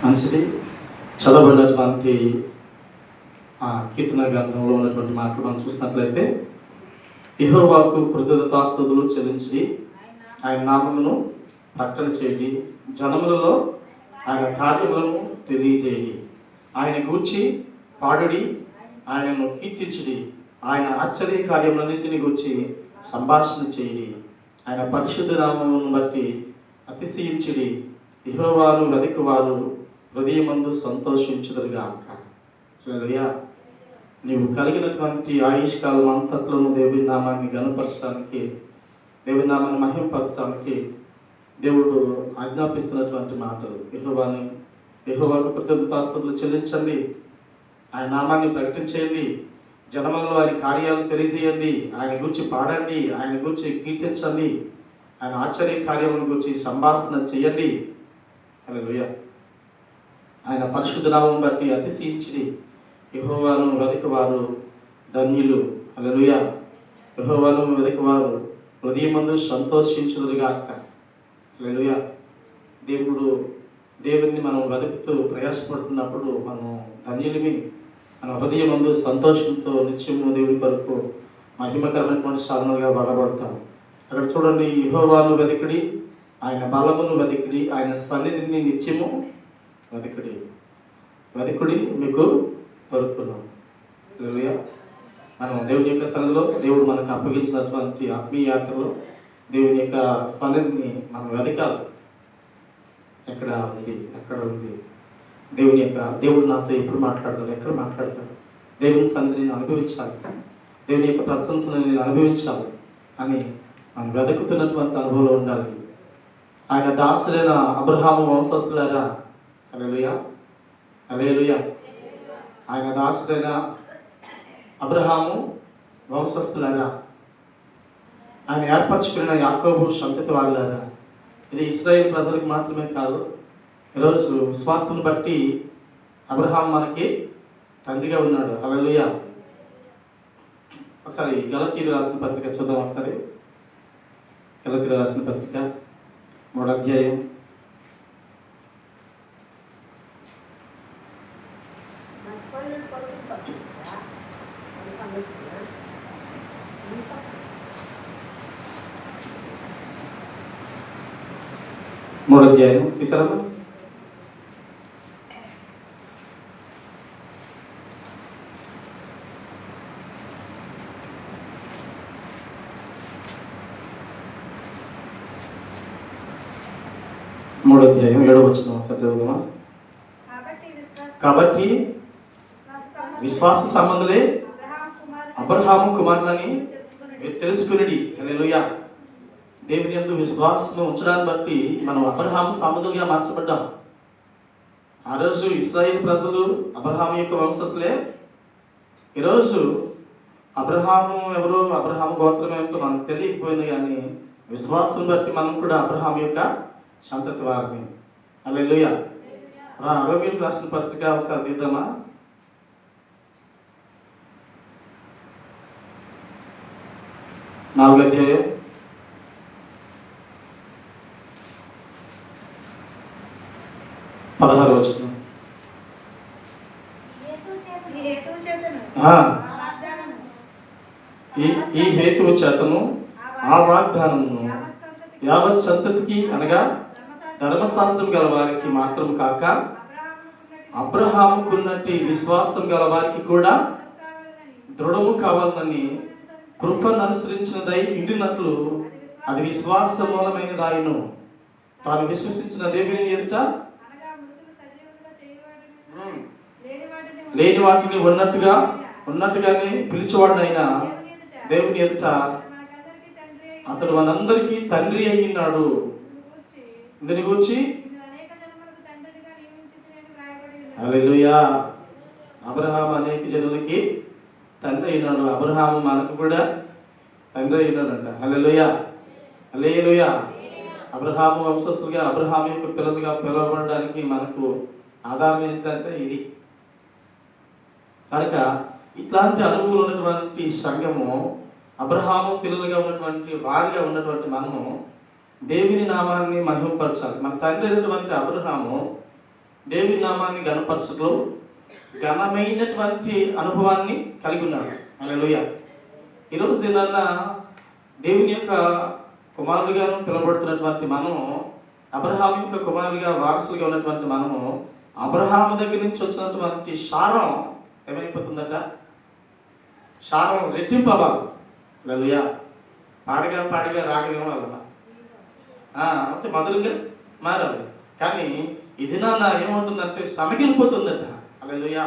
మంచిది. చదవబడినటువంటి ఆ కీర్తన గ్రంథంలో ఉన్నటువంటి మాటలు మనం చూసినట్లయితే, యెహోవాకు కృతజ్ఞతాస్తుతులు చెల్లించి ఆయన నామమును ప్రకటన చేయండి, జనములలో ఆయన కార్యములను తెలియజేయండి, ఆయన గూర్చి పాడుడి, ఆయనను కీర్తించుడి, ఆయన ఆశ్చర్య కార్యములన్నింటిని గూర్చి సంభాషణ చేయండి, ఆయన పరిశుద్ధ నామమును బట్టి అతిశయించుడి, యెహోవాను వెదకువారు హృదయమందు సంతోషించుదురుగాక. హల్లెలూయా. నీవు కలిగినటువంటి ఆయుష్కాలం అంతట్లోనూ దేవుని నామాన్ని గణపరచడానికి, దేవుని నామాన్ని మహింపరచడానికి దేవుడు ఆజ్ఞాపిస్తున్నటువంటి మాటలు. యెహోవాకు కృతజ్ఞతాస్తుతులు చెల్లించండి, ఆయన నామాన్ని ప్రకటించేయండి, జనములలో ఆయన కార్యాలు తెలియజేయండి, ఆయన గురించి పాడండి, ఆయన గురించి కీర్తించండి, ఆయన ఆశ్చర్య కార్యముల గురించి సంభాషణ చేయండి. హల్లెలూయా. ఆయన పరిశుద్ధ నామం బట్టి అతిశయించి యెహోవాను వెదకువారు ధన్యులు. హల్లెలూయా. యెహోవాను వెదకువారు హృదయమందు సంతోషించుదురుగాక. హల్లెలూయా. దేవుని మనం వెతుకుతూ ప్రయాసపడుతున్నప్పుడు మనం ధన్యులమి. మన హృదయమందు సంతోషంతో నిత్యము దేవుని కొరకు మహిమకరమైనటువంటి సాధనలుగా వాడబడతాం. అక్కడ చూడండి, యెహోవాను వెదకుడి, ఆయన బలమును వెదకుడి, ఆయన సన్నిధిని నిత్యము వెదకుడి మీకు దొరుకును. హల్లెలూయా. మనం దేవుని యొక్క సన్నిధిలో, దేవుడు మనకు అప్పగించినటువంటి ఆత్మీయ యాత్రలో దేవుని యొక్క సన్నిధిని మనం వెదకాలి. ఎక్కడ ఉంది దేవుడు నాతో ఎప్పుడు మాట్లాడతాడు, ఎక్కడ మాట్లాడతాడు, దేవుని సన్నిధిని అనుభవించాలి, దేవుని యొక్క ప్రశంసను నేను అనుభవించాలి అని మనం వెతుకుతున్నటువంటి అనుభవంలో ఉండాలి. ఆయన దాసులైన అబ్రహాము వంశస్థులారా, హల్లెలూయా, హల్లెలూయా. ఆయన దాసుడైన అబ్రహాము వంశస్థులారా, ఆయన ఏర్పరచుకున్న యాకోబు సంతతి వాళ్ళారా. ఇది ఇశ్రాయేలు ప్రజలకు మాత్రమే కాదు, ఈరోజు విశ్వాసాన్ని బట్టి అబ్రహాం మనకి తండ్రిగా ఉన్నాడు. హల్లెలూయా. ఒకసారి గలతీయులకు రాసిన పత్రిక చూద్దాం. ఒకసారి గలతీయులకు రాసిన పత్రిక 3వ అధ్యాయం 3వ అధ్యాయం తీసారా? మూడో అధ్యాయం 7వ వచనం ఒకసారి చదువుదామా? కాబట్టి విశ్వాస సంబంధులే అబ్రహాము కుమారులని మీరు తెలుసుకుని. హల్లెలూయా. దేవుని యందు విశ్వాసం ఉంచడాన్ని బట్టి మనం అబ్రహాము సంబంధులుగా మార్చబడ్డాం. ఆ రోజు ఇశ్రాయేలు ప్రజలు అబ్రహాము యొక్క వంశస్థులే. ఈరోజు అబ్రహాము ఎవరో, అబ్రహాము గోత్రం ఏమిటో మనకు తెలియకపోయినా కానీ విశ్వాసం బట్టి మనం కూడా అబ్రహాము యొక్క సంతతి వారిని. హల్లెలూయా. రోమీయులకు రాసిన పత్రిక ఒకసారి తీద్దామా? నాలుగో అధ్యాయం 16వ వచనం. ఈ హేతువు చేతను ఆ వాగ్దానమును యావత్ సంతతికి అనగా ధర్మశాస్త్రం గల వారికి మాత్రం కాక అబ్రహాముకున్నట్టి విశ్వాసం గల వారికి కూడా దృఢము కావాలని కృపను అనుసరించినదై ఇండినట్లు అది విశ్వాస మూలమైనదాయను. తాను విశ్వసించిన దేవుని ఎదుట లేని వాటిని ఉన్నట్టుగానే పిలిచేవాడినైనా దేవుని ఎదుట అతడు మనందరికీ తండ్రి అయినాడు. దీని గురించి హల్లెలూయా. అబ్రహాము అనేక జనులకి తండ్రి అయినాడు. అబ్రహాము మనకు కూడా తండ్రి అయినాడంట. హల్లెలూయా, హల్లెలూయా. అబ్రహాము వంశస్థులుగా, అబ్రహాము యొక్క పిల్లలుగా పిలవబడడానికి మనకు ఆధారం ఏంటంటే ఇది. కనుక ఇట్లాంటి అనుభవం ఉన్నటువంటి సంఘము, అబ్రహాము పిల్లలుగా ఉన్నటువంటి వారిగా ఉన్నటువంటి మనము దేవుని నామాన్ని మహిమపరచాలి. మన తండ్రి అయినటువంటి అబ్రహాము దేవుని నామాన్ని ఘనపరచుటలో ఘనమైనటువంటి అనుభవాన్ని కలిగి ఉన్నాడు. హల్లెలూయా. ఈరోజు దినాన్న దేవుని యొక్క కుమారులుగా పిలువబడుతున్నటువంటి మనము, అబ్రహాము యొక్క కుమారులుగా వారసులుగా ఉన్నటువంటి మనము, అబ్రహాము దగ్గర నుంచి వచ్చినటువంటి సారం ఏమైపోతుందట? సారం రెట్టింపు అవ్వాలి. హల్లెలూయా. పాడిగా రాగలేము వాళ్ళ అంటే మధురంగా మారాలి. కానీ ఈ దినాన ఏమవుతుందంటే సమిగిలిపోతుందట. హల్లెలూయా.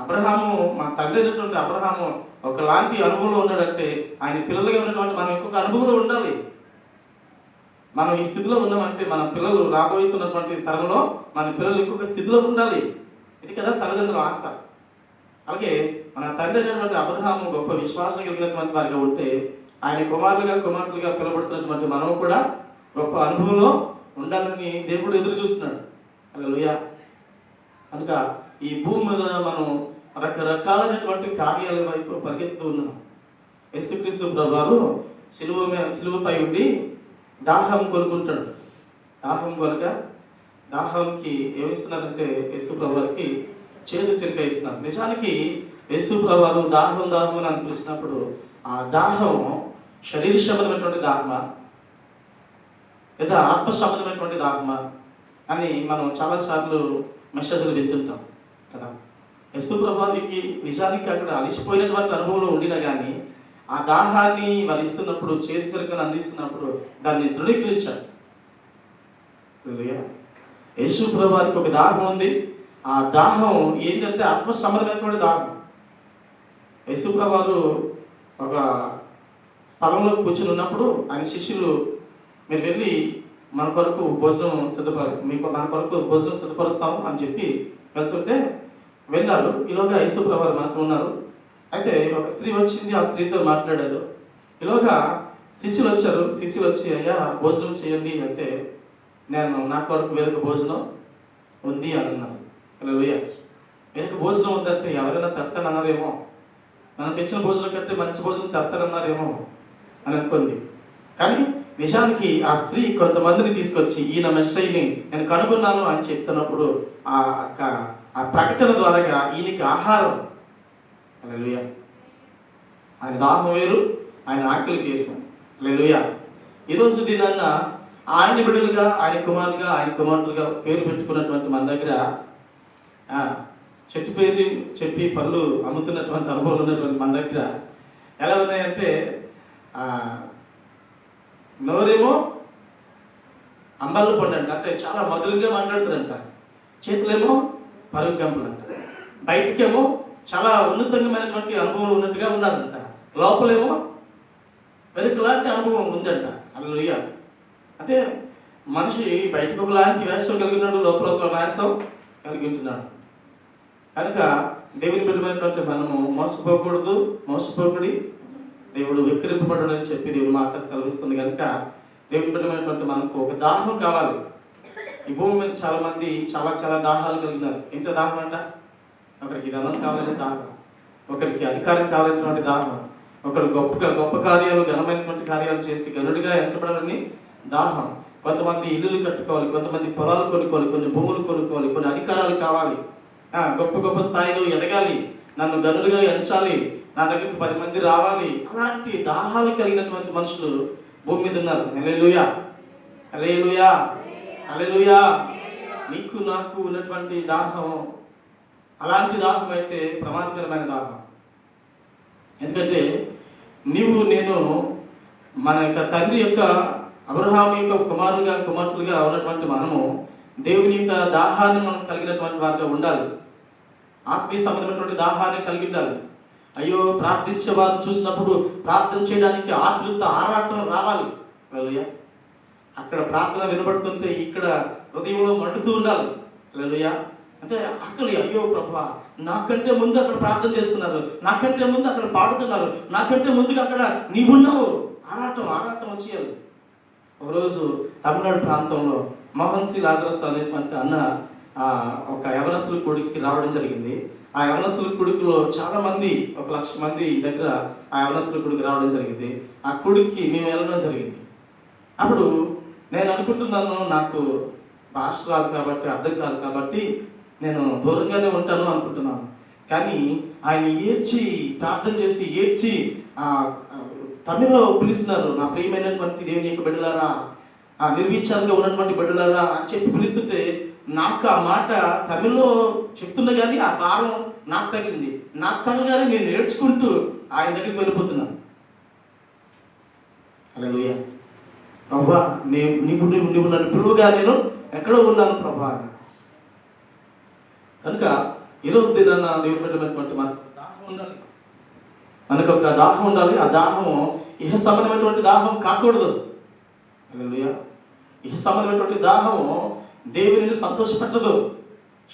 అబ్రహాము, మా తండ్రి అయినటువంటి అబ్రహాము ఒకలాంటి అనుభవంలో ఉన్నాడంటే ఆయన పిల్లలుగా ఉన్నటువంటి మనం ఇంకొక అనుభవంలో ఉండాలి. మనం ఈ స్థితిలో ఉన్నామంటే మన పిల్లలు రాబోతున్నటువంటి తరంలో మన పిల్లలు ఇంకొక స్థితిలో ఉండాలి. ఇది కదా తల్లిదండ్రుల ఆశ. అలాగే మన తండ్రి అయినటువంటి అబ్రహాము గొప్ప విశ్వాసం కలిగినటువంటి వారిగా ఉంటే ఆయన కుమారులుగా పిలువబడుతున్నటువంటి మనం కూడా గొప్ప అనుభవంలో ఉండాలని దేవుడు ఎదురు చూస్తున్నాడు. హల్లెలూయా. కనుక ఈ భూమి మీద మనం రకరకాలైనటువంటి కార్యాల వైపు పరిగెత్తు ఉన్నాం. యేసుక్రీస్తు ప్రభువారు సిలువపై ఉండి దాహం కొనుక్కుంటాడు. దాహంకి ఏమిస్తున్నారంటే యేసు ప్రభువారికి చేదు చిరక ఇస్తున్నారు. నిజానికి యేసు ప్రభువారు దాహం అని అనిపించినప్పుడు ఆ దాహం శరీర సంబంధమైనటువంటి దాహమా లేదా ఆత్మ సంబంధమైనటువంటి దాహమా అని మనం చాలాసార్లు మెసేజ్లు వింటుంటాం కదా. యేసు ప్రభువారికి నిజానికి అక్కడ అలిసిపోయినటువంటి అనుభవంలో ఉండినా కానీ ఆ దాహాన్ని వారు ఇస్తున్నప్పుడు, చేతి చిరకను అందిస్తున్నప్పుడు దాన్ని దృఢీకరించాడు. యేసు ప్రభువారికి ఒక దాహం ఉంది. ఆ దాహం ఏంటంటే ఆత్మ సంబంధమైనటువంటి దాహం. యేసు ప్రభువారు ఒక స్థలంలో కూర్చుని ఉన్నప్పుడు ఆయన శిష్యులు, మీరు వెళ్ళి మన కొరకు భోజనం సిద్ధపరుస్తాము అని చెప్పి వెళ్తుంటే వెళ్ళారు. ఈలోగా యేసు ప్రభువారు మాత్రం ఉన్నారు. అయితే ఒక స్త్రీ వచ్చింది, ఆ స్త్రీతో మాట్లాడారు. ఈలోగా శిష్యులు వచ్చి అయ్యా భోజనం చేయండి అంటే నా కొరకు వేరొక భోజనం ఉంది అని అన్నారు. వేరొక భోజనం ఉందంటే ఎవరైనా తెస్తానన్నారేమో, మనం తెచ్చిన భోజనం కంటే మంచి భోజనం తెస్తారన్నారేమో అని అనుకుంది. కానీ నిజానికి ఆ స్త్రీ కొంతమందిని తీసుకొచ్చి ఈయన మెస్సయ్యని నేను కనుగొన్నాను అని చెప్తున్నప్పుడు ఆ ప్రకటన ద్వారా ఈయనకి ఆహారం. హల్లెలూయా. ఆయన దాహం వేరు, ఆయన ఆకలి వేరు. హల్లెలూయా. ఈరోజు దినాన్న ఆయన బిడ్డలుగా, ఆయన కుమారులుగా పేరు పెట్టుకున్నటువంటి మన దగ్గర చెట్టు పేరు చెప్పి పళ్ళు అమ్ముతున్నటువంటి అనుభవం ఉన్నటువంటి మన దగ్గర ఎలా ఉన్నాయంటే నోరేమో అంబర్ల పండు అంట, అంటే చాలా మధురంగా మాట్లాడుతారంట. చేతులేమో పరుగు గంపులు అంట. బయటికేమో చాలా ఉన్నతమైనటువంటి అనుభవం ఉన్నట్టుగా ఉన్నారంట. లోపలేమో వెనుకలాంటి అనుభవం ఉందంట. హల్లెలూయా. అంటే మనిషి బయటకు ఒకలాంటి వేషం కలిగినాడు, లోపల ఒక వేషం కలిగి ఉంటున్నాడు. కనుక దేవుని బిడ్డమైనటువంటి మనము మోసపోకూడి దేవుడు వెక్కిరింపబడడు అని చెప్పి దేవుని మాట సెలవిస్తుంది. కనుక దేవుని బిడ్డమైనటువంటి మనకు ఒక దాహం కావాలి. ఈ భూమి మీద చాలా మంది చాలా దాహాలు కలిగినారు. ఎంత దాహం అంట? ఒకరికి ధనం కావాలనే దాహం, ఒకరికి అధికారం కావాలనేటువంటి దాహం, ఒకరు గొప్ప కార్యాలు, ఘనమైనటువంటి కార్యాలు చేసి గనుడిగా ఎంచబడాలని దాహం. కొంతమంది ఇల్లులు కట్టుకోవాలి, కొంతమంది పొలాలు కొనుక్కోవాలి, కొన్ని భూములు కొనుక్కోవాలి, కొన్ని అధికారాలు కావాలి, గొప్ప స్థాయిలో ఎదగాలి, నన్ను గనులుగా ఎంచాలి, నా దగ్గరికి 10 మంది రావాలి. అలాంటి దాహాలు కలిగినటువంటి మనుషులు భూమి మీద ఉన్నారు. హల్లెలూయా. హల్లెలూయా. హల్లెలూయా. నీకు నాకు ఉన్నటువంటి దాహం అలాంటి దాహం అయితే ప్రమాదకరమైన దాహం. ఎందుకంటే నేను మన యొక్క తండ్రి యొక్క అబ్రహాము యొక్క కుమార్తెలుగా ఉన్నటువంటి మనము దేవుని యొక్క దాహాన్ని మనం కలిగినటువంటి వారిగా ఉండాలి. ఆత్మీయ సంబంధమైనటువంటి దాహాన్ని కలిగి ఉండాలి. అయ్యో ప్రార్థించే వారు చూసినప్పుడు ప్రార్థన చేయడానికి ఆరాటం రావాలి. హల్లెలూయా. అక్కడ ప్రార్థన వినబడుతుంటే ఇక్కడ హృదయంలో మండుతూ ఉండాలి. హల్లెలూయా. అంటే ఆకలి, అయ్యో ప్రభువా, నాకంటే ముందు అక్కడ ప్రార్థన చేస్తున్నారు, నాకంటే ముందు అక్కడ పాడుతున్నారు, నాకంటే ముందుగా అక్కడ నీవున్నావు. ఆరాటం వచ్చేయాలి. ఒకరోజు తమిళనాడు ప్రాంతంలో మోహన్ సి లాజరస్ అనేటువంటి అన్న ఒక యవనస్తుల కొడుకుకి రావడం జరిగింది. ఆ యవనస్తుల కొడుకులో చాలా మంది, 1,00,000 మంది దగ్గర ఆ యవనస్తుల కొడుకు రావడం జరిగింది. ఆ కొడుక్కి మేము వెళ్ళడం జరిగింది. అప్పుడు నేను అనుకుంటున్నాను, నాకు భాష రాదు కాబట్టి, అర్థం కాదు కాబట్టి నేను దూరంగానే ఉంటాను అనుకుంటున్నాను. కానీ ఆయన ఏడ్చి ప్రార్థన చేసి ఏడ్చి తమిళ్లో పిలుస్తున్నారు, నా ప్రియమైనటువంటి దేవుని యొక్క బిడ్డలారా, నిర్విచారంగా ఉన్నటువంటి బిడ్డలారా అని చెప్పి పిలుస్తుంటే నాకు ఆ మాట తమిళ్లో చెప్తున్నా కానీ ఆ భారం నాకు తగిలింది. నాకు తగ్గగానే నేను నేర్చుకుంటూ ఆయన దగ్గరికి వెళ్ళిపోతున్నాను. హల్లెలూయా. ప్రభా, నువ్వు నన్ను పిలువగా నేను ఎక్కడో ఉన్నాను ప్రభా. కనుక ఈరోజు దినాన్న దేవుని పెట్టినటువంటి మనకు దాహం ఉండాలి, మనకు ఒక దాహం ఉండాలి. ఆ దాహం ఇహ సంబంధమైనటువంటి దాహం కాకూడదు. హల్లెలూయా. ఇహ సంబంధమైనటువంటి దాహం దేవునిని సంతోషపెట్టదు.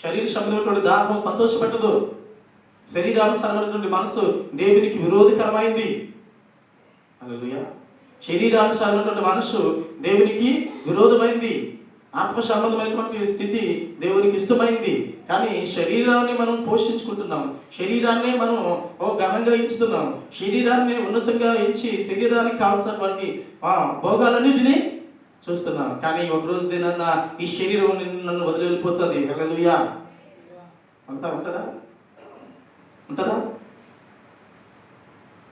శరీర సంబంధమైనటువంటి దాహం సంతోషపెట్టదు. శరీరానుసారమైనటువంటి మనసు దేవునికి విరోధకరమైంది. హల్లెలూయా. శరీరానుసారమైనటువంటి మనసు దేవునికి విరోధమైంది. ఆత్మ సంబంధమైనటువంటి స్థితి దేవునికి ఇష్టమైంది. కానీ శరీరాన్ని మనం పోషించుకుంటున్నాం, శరీరాన్ని మనం ఘనంగా ఎంచుతున్నాం, శరీరాన్ని ఉన్నతంగా ఎంచి శరీరానికి కావాల్సినటువంటి భోగాలన్నిటినీ చూస్తున్నాం. కానీ ఒకరోజు దినాన్న ఈ శరీరం నన్ను వదిలి వెళ్ళిపోతుంది. హల్లెలూయా. ఉంటుందా?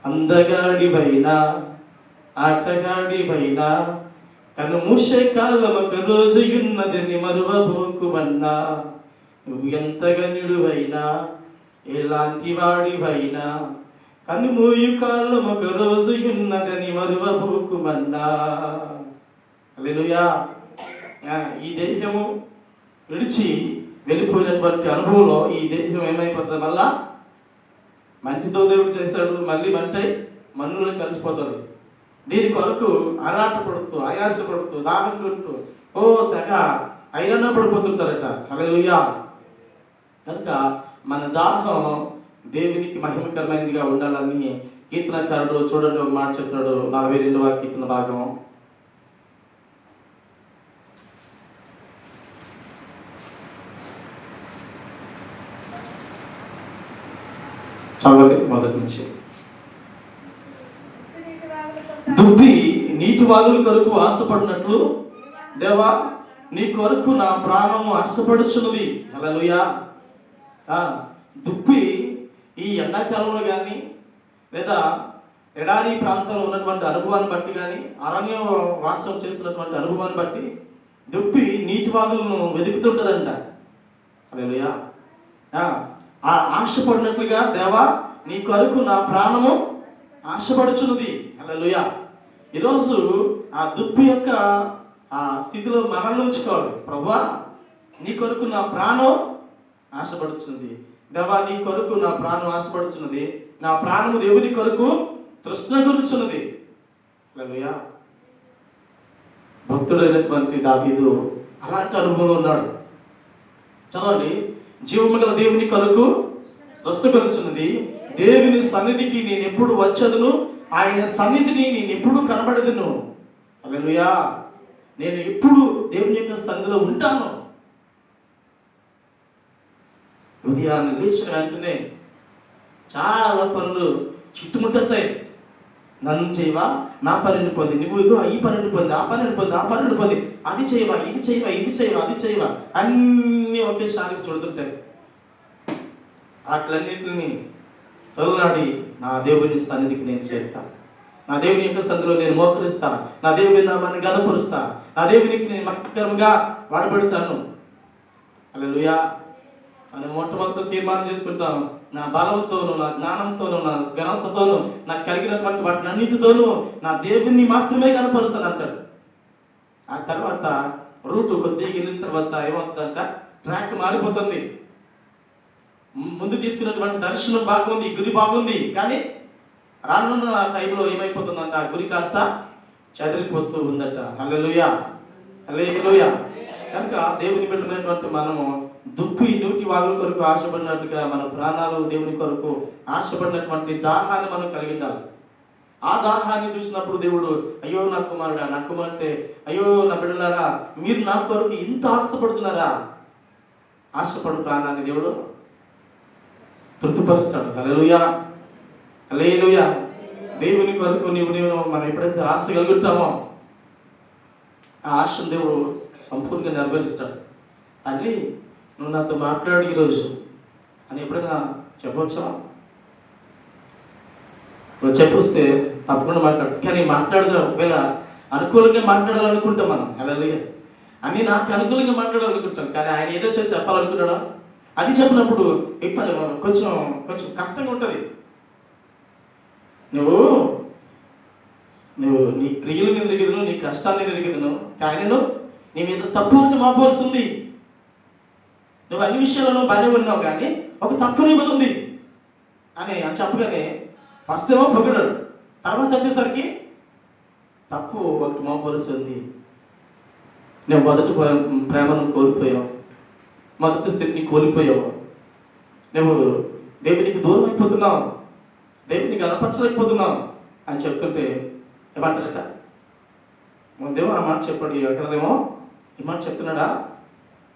అందగాడివైనా ఆటగాడివైనా కను మూసే కాలం ఒక రోజు ఉన్నదని మరువబోకువన్నా, నువ్వు ఎంత గనుడువైనా ఎలాంటి వాడివైనా కను మూయు కాలం ఒక రోజు ఉన్నదని మరువబోకువన్నా. హల్లెలూయా. ఈ దేహము విడిచి వెళ్ళిపోయినటువంటి అనుభవంలో ఈ దేహం ఏమైపోతుంది? మళ్ళా మంటితో దేవుడు చేశాడు, మళ్ళీ మంటై మన్నులో కలిసిపోతుంది. దీని కొరకు ఆరాటపడుతూ ఆయాసపడుతూ దాహం కొడుతూ తెగ ఐరన్నా పడిపోతుంటారట. హల్లెలూయా. కనుక మన దాహం దేవునికి మహిమకరమైనదిగా ఉండాలని కీర్తనకారుడు చూడండి ఒక మాట చెప్తున్నాడు. 42వ కీర్తన భాగం చదవండి మొదటి నుంచి. దుబ్బి నీటి వాగుల కొరకు ఆశపడినట్లు దేవా నీ కొరకు నా ప్రాణము ఆశపడుచున్నది. హల్లెలూయా. దుబ్బి ఈ ఎండాకాలంలో కానీ లేదా ఎడారి ప్రాంతంలో ఉన్నటువంటి అనుభవాన్ని బట్టి కానీ అరణ్య వాసం చేస్తున్నటువంటి అనుభవాన్ని బట్టి దుబ్బి నీటి వాగులను వెతుకుతుంటుందంట. హల్లెలూయా. ఆ ఆశపడినట్లుగా దేవా నీ కొరకు నా ప్రాణము ఆశపడుచున్నది. హల్లెలూయా. ఈరోజు ఆ దుప్పి యొక్క ఆ స్థితిలో మనల్ని ఉంచుకోవాలి. ప్రభువా నీ కొరకు నా ప్రాణం ఆశపడుచున్నది. దేవా నీ కొరకు నా ప్రాణం ఆశపడుచున్నది. నా ప్రాణము దేవుని కొరకు తృష్ణ గురుచున్నది. హల్లెలూయా. భక్తుడైనటువంటి దావీదు అలాంటి అనుభవంలో ఉన్నాడు. చదవండి. జీవము గల దేవుని కొరకు తృష్ణ కొలుచున్నది. దేవుని సన్నిధికి నేను ఎప్పుడు వచ్చదును, ఆయన సన్నిధిని నేను ఎప్పుడు కనబడదును. హల్లెలూయా. నేను ఎప్పుడు దేవుని యొక్క సన్నిధిలో ఉంటాను. ఉదయాన్నే లేచిన వెంటనే చాలా పనులు చుట్టుముట్టతాయి. నన్ను చేయవా, నా పనిని పొంది, నువ్వు ఇగో ఈ పనిని పొంది, ఆ పనిని పొంది, ఆ పనిని పొంది, అది చేయవా, ఇది చేయవా, ఇది చేయవా, అది చేయవా, అన్నీ ఒకేసారి చూడుతుంటాయి. వాటిలన్నింటిని తొలనాడి నా దేవుని సన్నిధికి నేను చేరుతా, నా దేవుని యొక్క సన్నిధిలో నేను మోకరిస్తా, నా దేవుని నామాన్ని గణపరుస్తా, నా దేవునికి నేను మహిమకరంగా వాడబెడతాను. హల్లెలూయా. మనం మొట్టమొదటి తీర్మానం చేసుకుంటాను, నా బలంతోను, నా జ్ఞానంతోను, నా ఘనతతోను, నాకు కలిగినటువంటి వాటిని అన్నిటితోనూ నా దేవుణ్ణి మాత్రమే కనపరుస్తాను అంటాడు. ఆ తర్వాత రూటు కొద్దిగా వెళ్ళిన తర్వాత ఏమవుతుందంట, ట్రాక్ మారిపోతుంది. ముందు తీసుకున్నటువంటి దర్శనం బాగుంది, గురి బాగుంది, కానీ రానున్న టైంలో ఏమైపోతుందంట, ఆ గురి కాస్త చెదిరిపోతూ ఉందట. హల్లెలూయా, హల్లెలూయా. కనుక దేవుని పెట్టినటువంటి మనము దుప్పి నూటి వాగుల కొరకు ఆశపడినట్టుగా మన ప్రాణాలు దేవుని కొరకు ఆశపడినటువంటి దాహాన్ని మనం కలిగి ఉండాలి. ఆ దాహాన్ని చూసినప్పుడు దేవుడు, అయ్యో నా కుమారుడా, నా కుమార్తె, అయ్యో నా బిడ్డలారా, మీరు నా కొరకు ఇంత ఆశపడుతున్నారా? ఆశపడు ప్రాణాన్ని దేవుడు తృప్తిపరుస్తాడు. హల్లెలూయా, హల్లెలూయా. దేవుని కొరకు నీవు మనం ఎప్పుడైతే ఆశ కలుగుతామో ఆ ఆశను దేవుడు సంపూర్ణంగా నెరవేరుస్తాడు. తండ్రి నువ్వు నాతో మాట్లాడు ఈరోజు అని ఎప్పుడైనా చెప్పవచ్చా? చెప్పొస్తే తప్పకుండా మాట్లాడు. కానీ మాట్లాడదాం, ఒకవేళ అనుకూలంగా మాట్లాడాలనుకుంటాం మనం. హల్లెలూయా. అన్నీ నాకు అనుకూలంగా మాట్లాడాలనుకుంటాం, కానీ ఆయన ఏదో చెప్పాలనుకున్నాడా అది చెప్పినప్పుడు కొంచెం కొంచెం కష్టంగా ఉంటుంది. నువ్వు నీ క్రియలు నిరిగిదను, నీ కష్టాన్ని నిరిగిదను, కానీ నీ మీద తప్పు ఉంటే మాపోవాల్సి ఉంది. నువ్వు అన్ని విషయాలను బాగానే ఉన్నావు, కానీ ఒక తప్పు నీ మీద ఉంది అని చెప్పగానే ఫస్ట్ ఏమో పొగిడాడు, తర్వాత వచ్చేసరికి తప్పు ఒకటి మోపవలసి ఉంది. నువ్వు మొదటి ప్రేమను కోల్పోయావు, మొదటి స్థితిని కోల్పోయావు, నువ్వు దేవునికి దూరం అయిపోతున్నావు, దేవునికి అనపరచలేకపోతున్నావు అని చెప్తుంటే ఏమంటారట? ముందేమో ఆ మాట చెప్పాడు, ఎక్కడేమో ఈ మాట చెప్తున్నాడా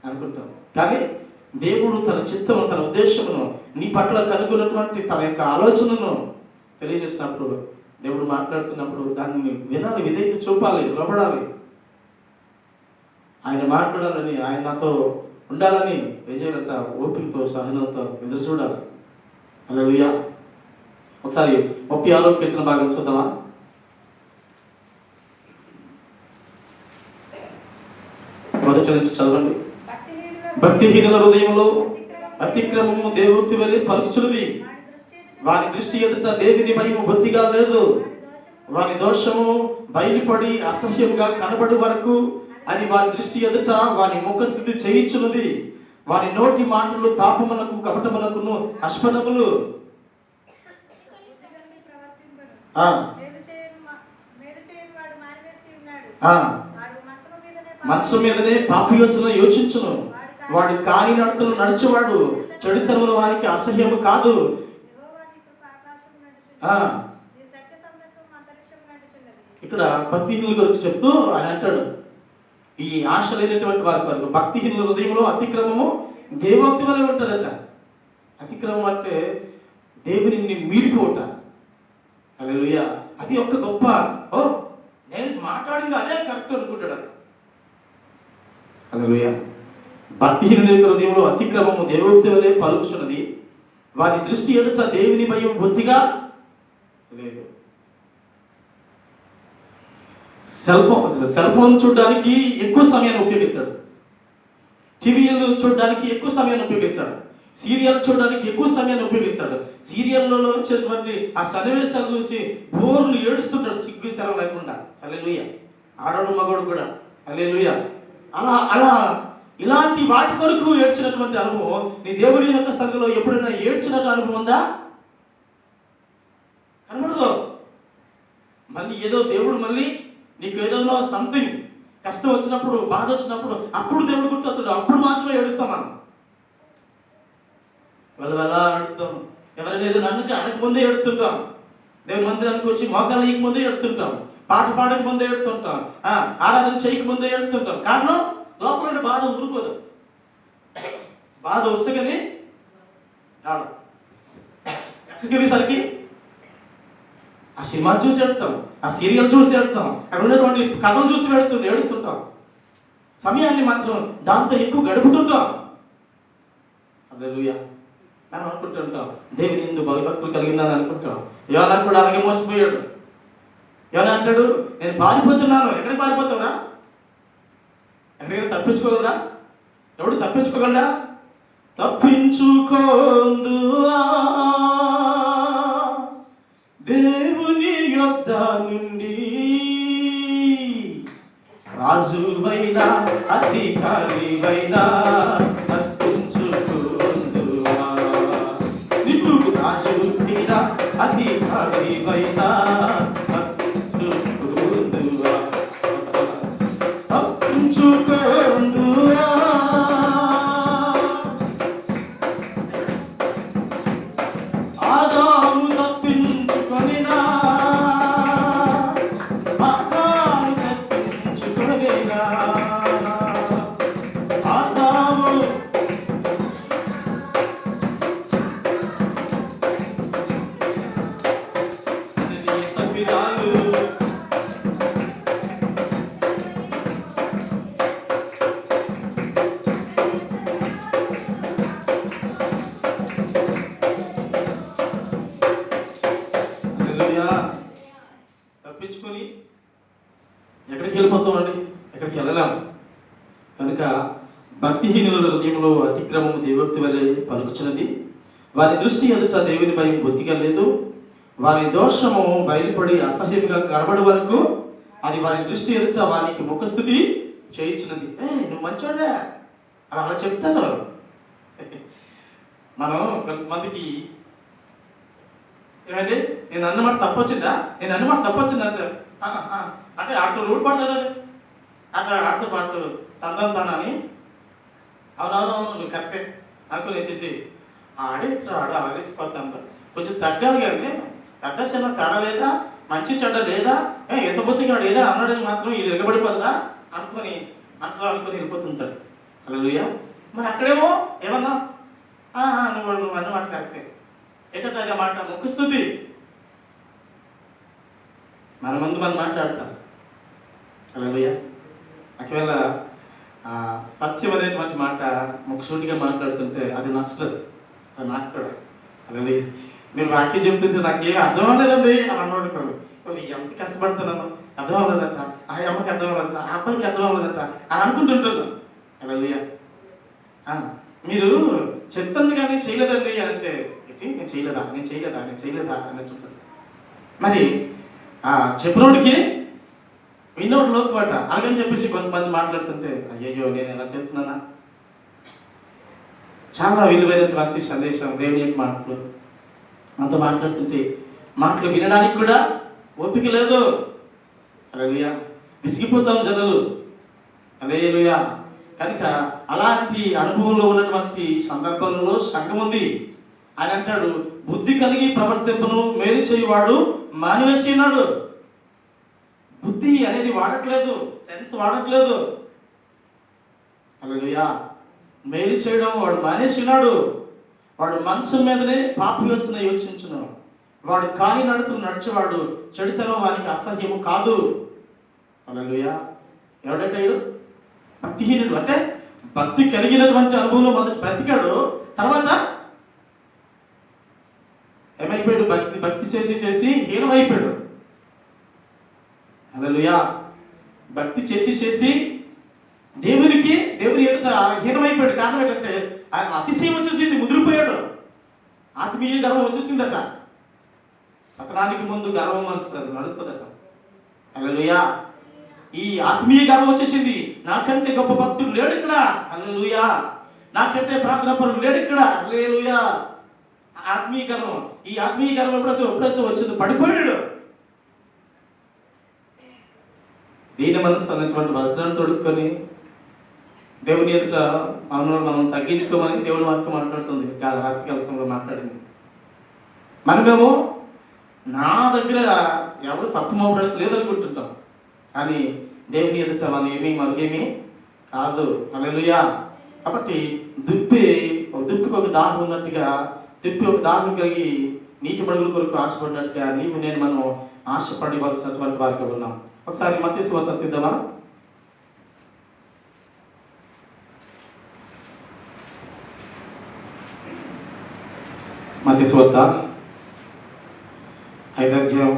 అనుకుంటాం. కానీ దేవుడు తన చిత్తము, తన ఉద్దేశమును నీ పట్ల కనుగొన్నటువంటి తన యొక్క ఆలోచనను తెలియజేసినప్పుడు, దేవుడు మాట్లాడుతున్నప్పుడు దాన్ని వినాలి, విధేయత చూపాలి, లోబడాలి. ఆయన మాట్లాడాలని, ఆయన నాతో ఉండాలని ఏం చేయాలంట? ఓపికతో, సహనంతో ఎదురు చూడాలి. హల్లెలూయా. ఒకసారి 36వ కీర్తన భాగం చూద్దామా? మొదటి నుంచి చదవండి. భక్తిహీనుల హృదయంలో అతిక్రమము దేవోక్తి వలె పలుకుచున్నది. వారి దృష్టి ఎదుట దేవుని భయము బొత్తిగా లేదు. వారి దోషము బయలుపడి అసహ్యంగా కనబడి వరకు అది వారి దృష్టి ఎదుట వారి ముఖస్థితి చేయించున్నది. వారి నోటి మాటలు పాపములకు, కపటములకును అస్పదములు. మనసు మీదనే పాపయోచన యోచించును. వాడు కాని నడతలు నడిచేవాడు చెడుతనముల వారికి అసహ్యము కాదు. ఇక్కడ భక్తిహీనుల గురించి చెప్తూ ఆయన అంటాడు, ఈ ఆశ లేనటువంటి వారి కొరకు భక్తిహీనుల హృదయంలో అతిక్రమము దేవోక్తి వలె ఉంటుందట. అతిక్రమం అంటే దేవుని మీరిపోట. హల్లెలూయా. అది ఒక గొప్ప, నేను మాట్లాడింది అదే కరెక్ట్ అనుకుంటాడు. హల్లెలూయా. భక్తిహీనుల హృదయంలో అతిక్రమము దేవోక్తి వలె పలుకుచున్నది. వారి దృష్టి ఎదుట దేవుని భయం బొత్తిగా లేదు. సెల్ ఫోన్ చూడడానికి ఎక్కువ సమయాన్ని ఉపయోగిస్తాడు. టీవీలు చూడడానికి ఎక్కువ సమయాన్ని ఉపయోగిస్తాడు. సీరియల్ చూడడానికి ఎక్కువ సమయాన్ని ఉపయోగిస్తాడు. సీరియల్లో వచ్చేటువంటి ఆ సన్నివేశాలు చూసి బోర్లు ఏడుస్తుంటాడు, సిగ్గు సెలవు లేకుండా. హల్లెలూయా. ఆడోడు మగోడు కూడా. హల్లెలూయా. అలా అలా ఇలాంటి వాటి కొరకు ఏడ్చినటువంటి అనుభవం నీ దేవుని యొక్క సంఘంలో ఎప్పుడైనా ఏడ్చినట్టు అనుభవం ఉందా? కనబడదు. మళ్ళీ ఏదో దేవుడు మళ్ళీ నీకు ఏదైనా సంథింగ్ కష్టం వచ్చినప్పుడు, బాధ వచ్చినప్పుడు అప్పుడు దేవుడు గుర్తొస్తాడు. అప్పుడు మాత్రమే ఏడుస్తాం మనం. ఎలా ఏడుస్తాం? ఎవరైనా ఏదో నన్నుకి అనకముందే ఏడుతుంటాం. దేవుని మందిరానికి వచ్చి మోకాలు ఇయ్యక ముందే ఏడుతుంటాం. పాట పాడక ముందే ఏడుతుంటాం. ఆరాధన చేయక ముందే ఏడుతుంటాం. కారణం లోపల బాధ ఊరుకోదు. బాధ వస్తే కానీ రాదు. ఎక్కడికి వెళ్ళేసరికి ఆ సినిమా చూసి ఏడుతాం, ఆ సీరియల్ చూసి ఏడుతాం, అక్కడ ఉన్నటువంటి కథలు చూసి ఏడుస్తుంటాం. సమయాన్ని మాత్రం దాంతో ఎక్కువ గడుపుతుంటాం. హల్లెలూయా. మనం అనుకుంటుంటాం దేవుని యందు భయభక్తులు కలిగిందని అనుకుంటాం. యోనా కూడా అలాగే మోసపోయాడు. యోనా అంటాడు, నేను పారిపోతున్నాను. ఎక్కడికి పారిపోతావురా? ఎక్కడికైనా తప్పించుకోగలరా? ఎవడు తప్పించుకోగలరా? తప్పించుకోందువా దేవుని యొద్ద నుండి, రాజువైనా అధికారివైనా తప్పించుకోందువా. నిన్ను రాజు మీద అధికారివైనా తప్పించుకోందువా. తప్పించుకోందువా. ఆదాము తప్పించుకొనినా, ఆదాము తప్పించుకొనినా, ఆదాము భక్తిహీనుల హృదయంలో అతిక్రమము దేవోక్తి వలె పలుకుచున్నది. వారి దృష్టి ఎదుట దేవుని భయం బొత్తిగా లేదు. వారి దోషము బయలుపడి అసహ్యంగా కనబడి వరకు అది వారి దృష్టి ఎదుట వారికి ముఖస్థుతి చేయించున్నది. నువ్వు మంచోడే అలా చెప్తాను. మనం కొంతమందికి ఏమండి, నేను అన్నమాట తప్పొచ్చిందా, నేను అన్నమాట తప్పొచ్చిందా అంటే ఆడుతూ రోడ్డు పడతాడు, అట్లా ఆడుతూ పాడుతూ తందాను తానని అవునవును నువ్వు కరెక్టే అనుకుని వచ్చేసి ఆడే ఆడు ఆలోచించిపోతాను. కొంచెం తగ్గాలి కానీ పెద్ద చిన్న తేడా లేదా, మంచి చెడ్డ లేదా, ఎంత బొత్తిగా లేదా అన్నాడని మాత్రం వీళ్ళు ఎగబడిపోతుందా అనుకుని మనసులో అనుకుని వెళ్ళిపోతుంటాడు. హల్లెలూయా. మరి అక్కడేమో ఏమన్నా నువ్వు అన్నమాట కరెక్టే ఏంటంటే మాట ముఖస్తుతి మన ముందు మనం మాట్లాడతాం. హల్లెలూయా. ఒకవేళ సత్యం అనేటువంటి మాట ముఖసూటిగా మాట్లాడుతుంటే అది నచ్చదు, అది నాకు కూడా. హల్లెలూయా. మీరు వాక్యం చెప్తుంటే నాకేం అర్థం అవ్వలేదండి అని అన్నవాడు ఎంత కష్టపడుతున్నాను అర్థం అవ్వలేదట, ఆ అమ్మకి అర్థం అవ్వలేదట, ఆ అబ్బాయికి అర్థం అవ్వలేదట అని అనుకుంటుంటాను. హల్లెలూయా. మీరు చెప్తాను కానీ చేయలేదండి అని అంటే నేను చేయలేదా నేను చేయలేదా నేను చేయలేదా అన్నట్టుంటాను. మరి చెప్పినోడికి విన్నోడు లోకువాట అలాగని చెప్పేసి కొంతమంది మాట్లాడుతుంటే అయ్యయ్యో నేను ఎలా చేస్తున్నానా. చాలా విలువైనటువంటి సందేశం దేవుని యొక్క మాటలు అంత మాట్లాడుతుంటే మాటలు వినడానికి కూడా ఓపిక లేదు. హల్లెలూయా. విసిగిపోతాం జనులు. హల్లెలూయా. కనుక అలాంటి అనుభవంలో ఉన్నటువంటి సందర్భాలలో సంఘం ఉంది. ఆయన అంటాడు బుద్ధి కలిగి ప్రవర్తింపును మేలు చేయువాడు మానివేసినాడు. బుద్ధి అనేది వాడట్లేదు, సెన్స్ వాడట్లేదు. హల్లెలూయా. మేలు చేయడం వాడు మానేసినాడు. వాడు మంచం మీదనే పాపి వచ్చిన యోచించును. వాడు కాలి నడుపులు నడిచేవాడు చెడుతనం వారికి అసహ్యము కాదు. హల్లెలూయా. ఎవడంటాడు భక్తిహీనుడు అంటే భక్తి కలిగినటువంటి అనుభవంలో మొదటి బ్రతికాడు, తర్వాత ఏమైపోయాడు, భక్తి చేసి చేసి హీనమైపోయాడు. హల్లెలూయా. భక్తి చేసి చేసి దేవుని ఎదుట హీనమైపోయాడు. కారణం ఏంటంటే అతిశయం వచ్చేసింది, ముదిరిపోయాడు. ఆత్మీయ గర్వం వచ్చేసిందట. పతనానికి ముందు గర్వం నడుస్తుందట. హల్లెలూయా. ఈ ఆత్మీయ గర్వం వచ్చేసింది. నాకంటే గొప్ప భక్తుడు లేడు ఇక్కడ. హల్లెలూయా. నాకంటే ప్రార్థనా పరుడు లేడు ఇక్కడ. హల్లెలూయా. ఆత్మీయ గర్వం, ఈ ఆత్మీయ గర్వం ఎప్పుడైతే వచ్చిందో పడిపోయాడు. దీని మనసు అన్నటువంటి వస్త్రాన్ని తొడుక్కొని దేవుని ఎదుట మనం తగ్గించుకోమని దేవుని వాక్యం మాట్లాడుతుంది. రాత్రి కలసంలో మాట్లాడింది. మనమేమో నా దగ్గర ఎవరు తప్పు మోపడానికి లేదనుకుంటుంటాం, కానీ దేవుని ఎదుట మనకేమీ కాదు. హల్లెలూయా. కాబట్టి దుప్పికి ఒక దాహం ఉన్నట్టుగా, దుప్పి ఒక దాహం కలిగి నీటి మడుగుల కొరకు ఆశపడినట్టుగా నీవు నేను మనం ఆశపడవలసినటువంటి వారికి ఉన్నాం. ఒకసారి మత్తయి సువార్త తీద్దామా? మత్తయి సువార్త 5వ అధ్యాయం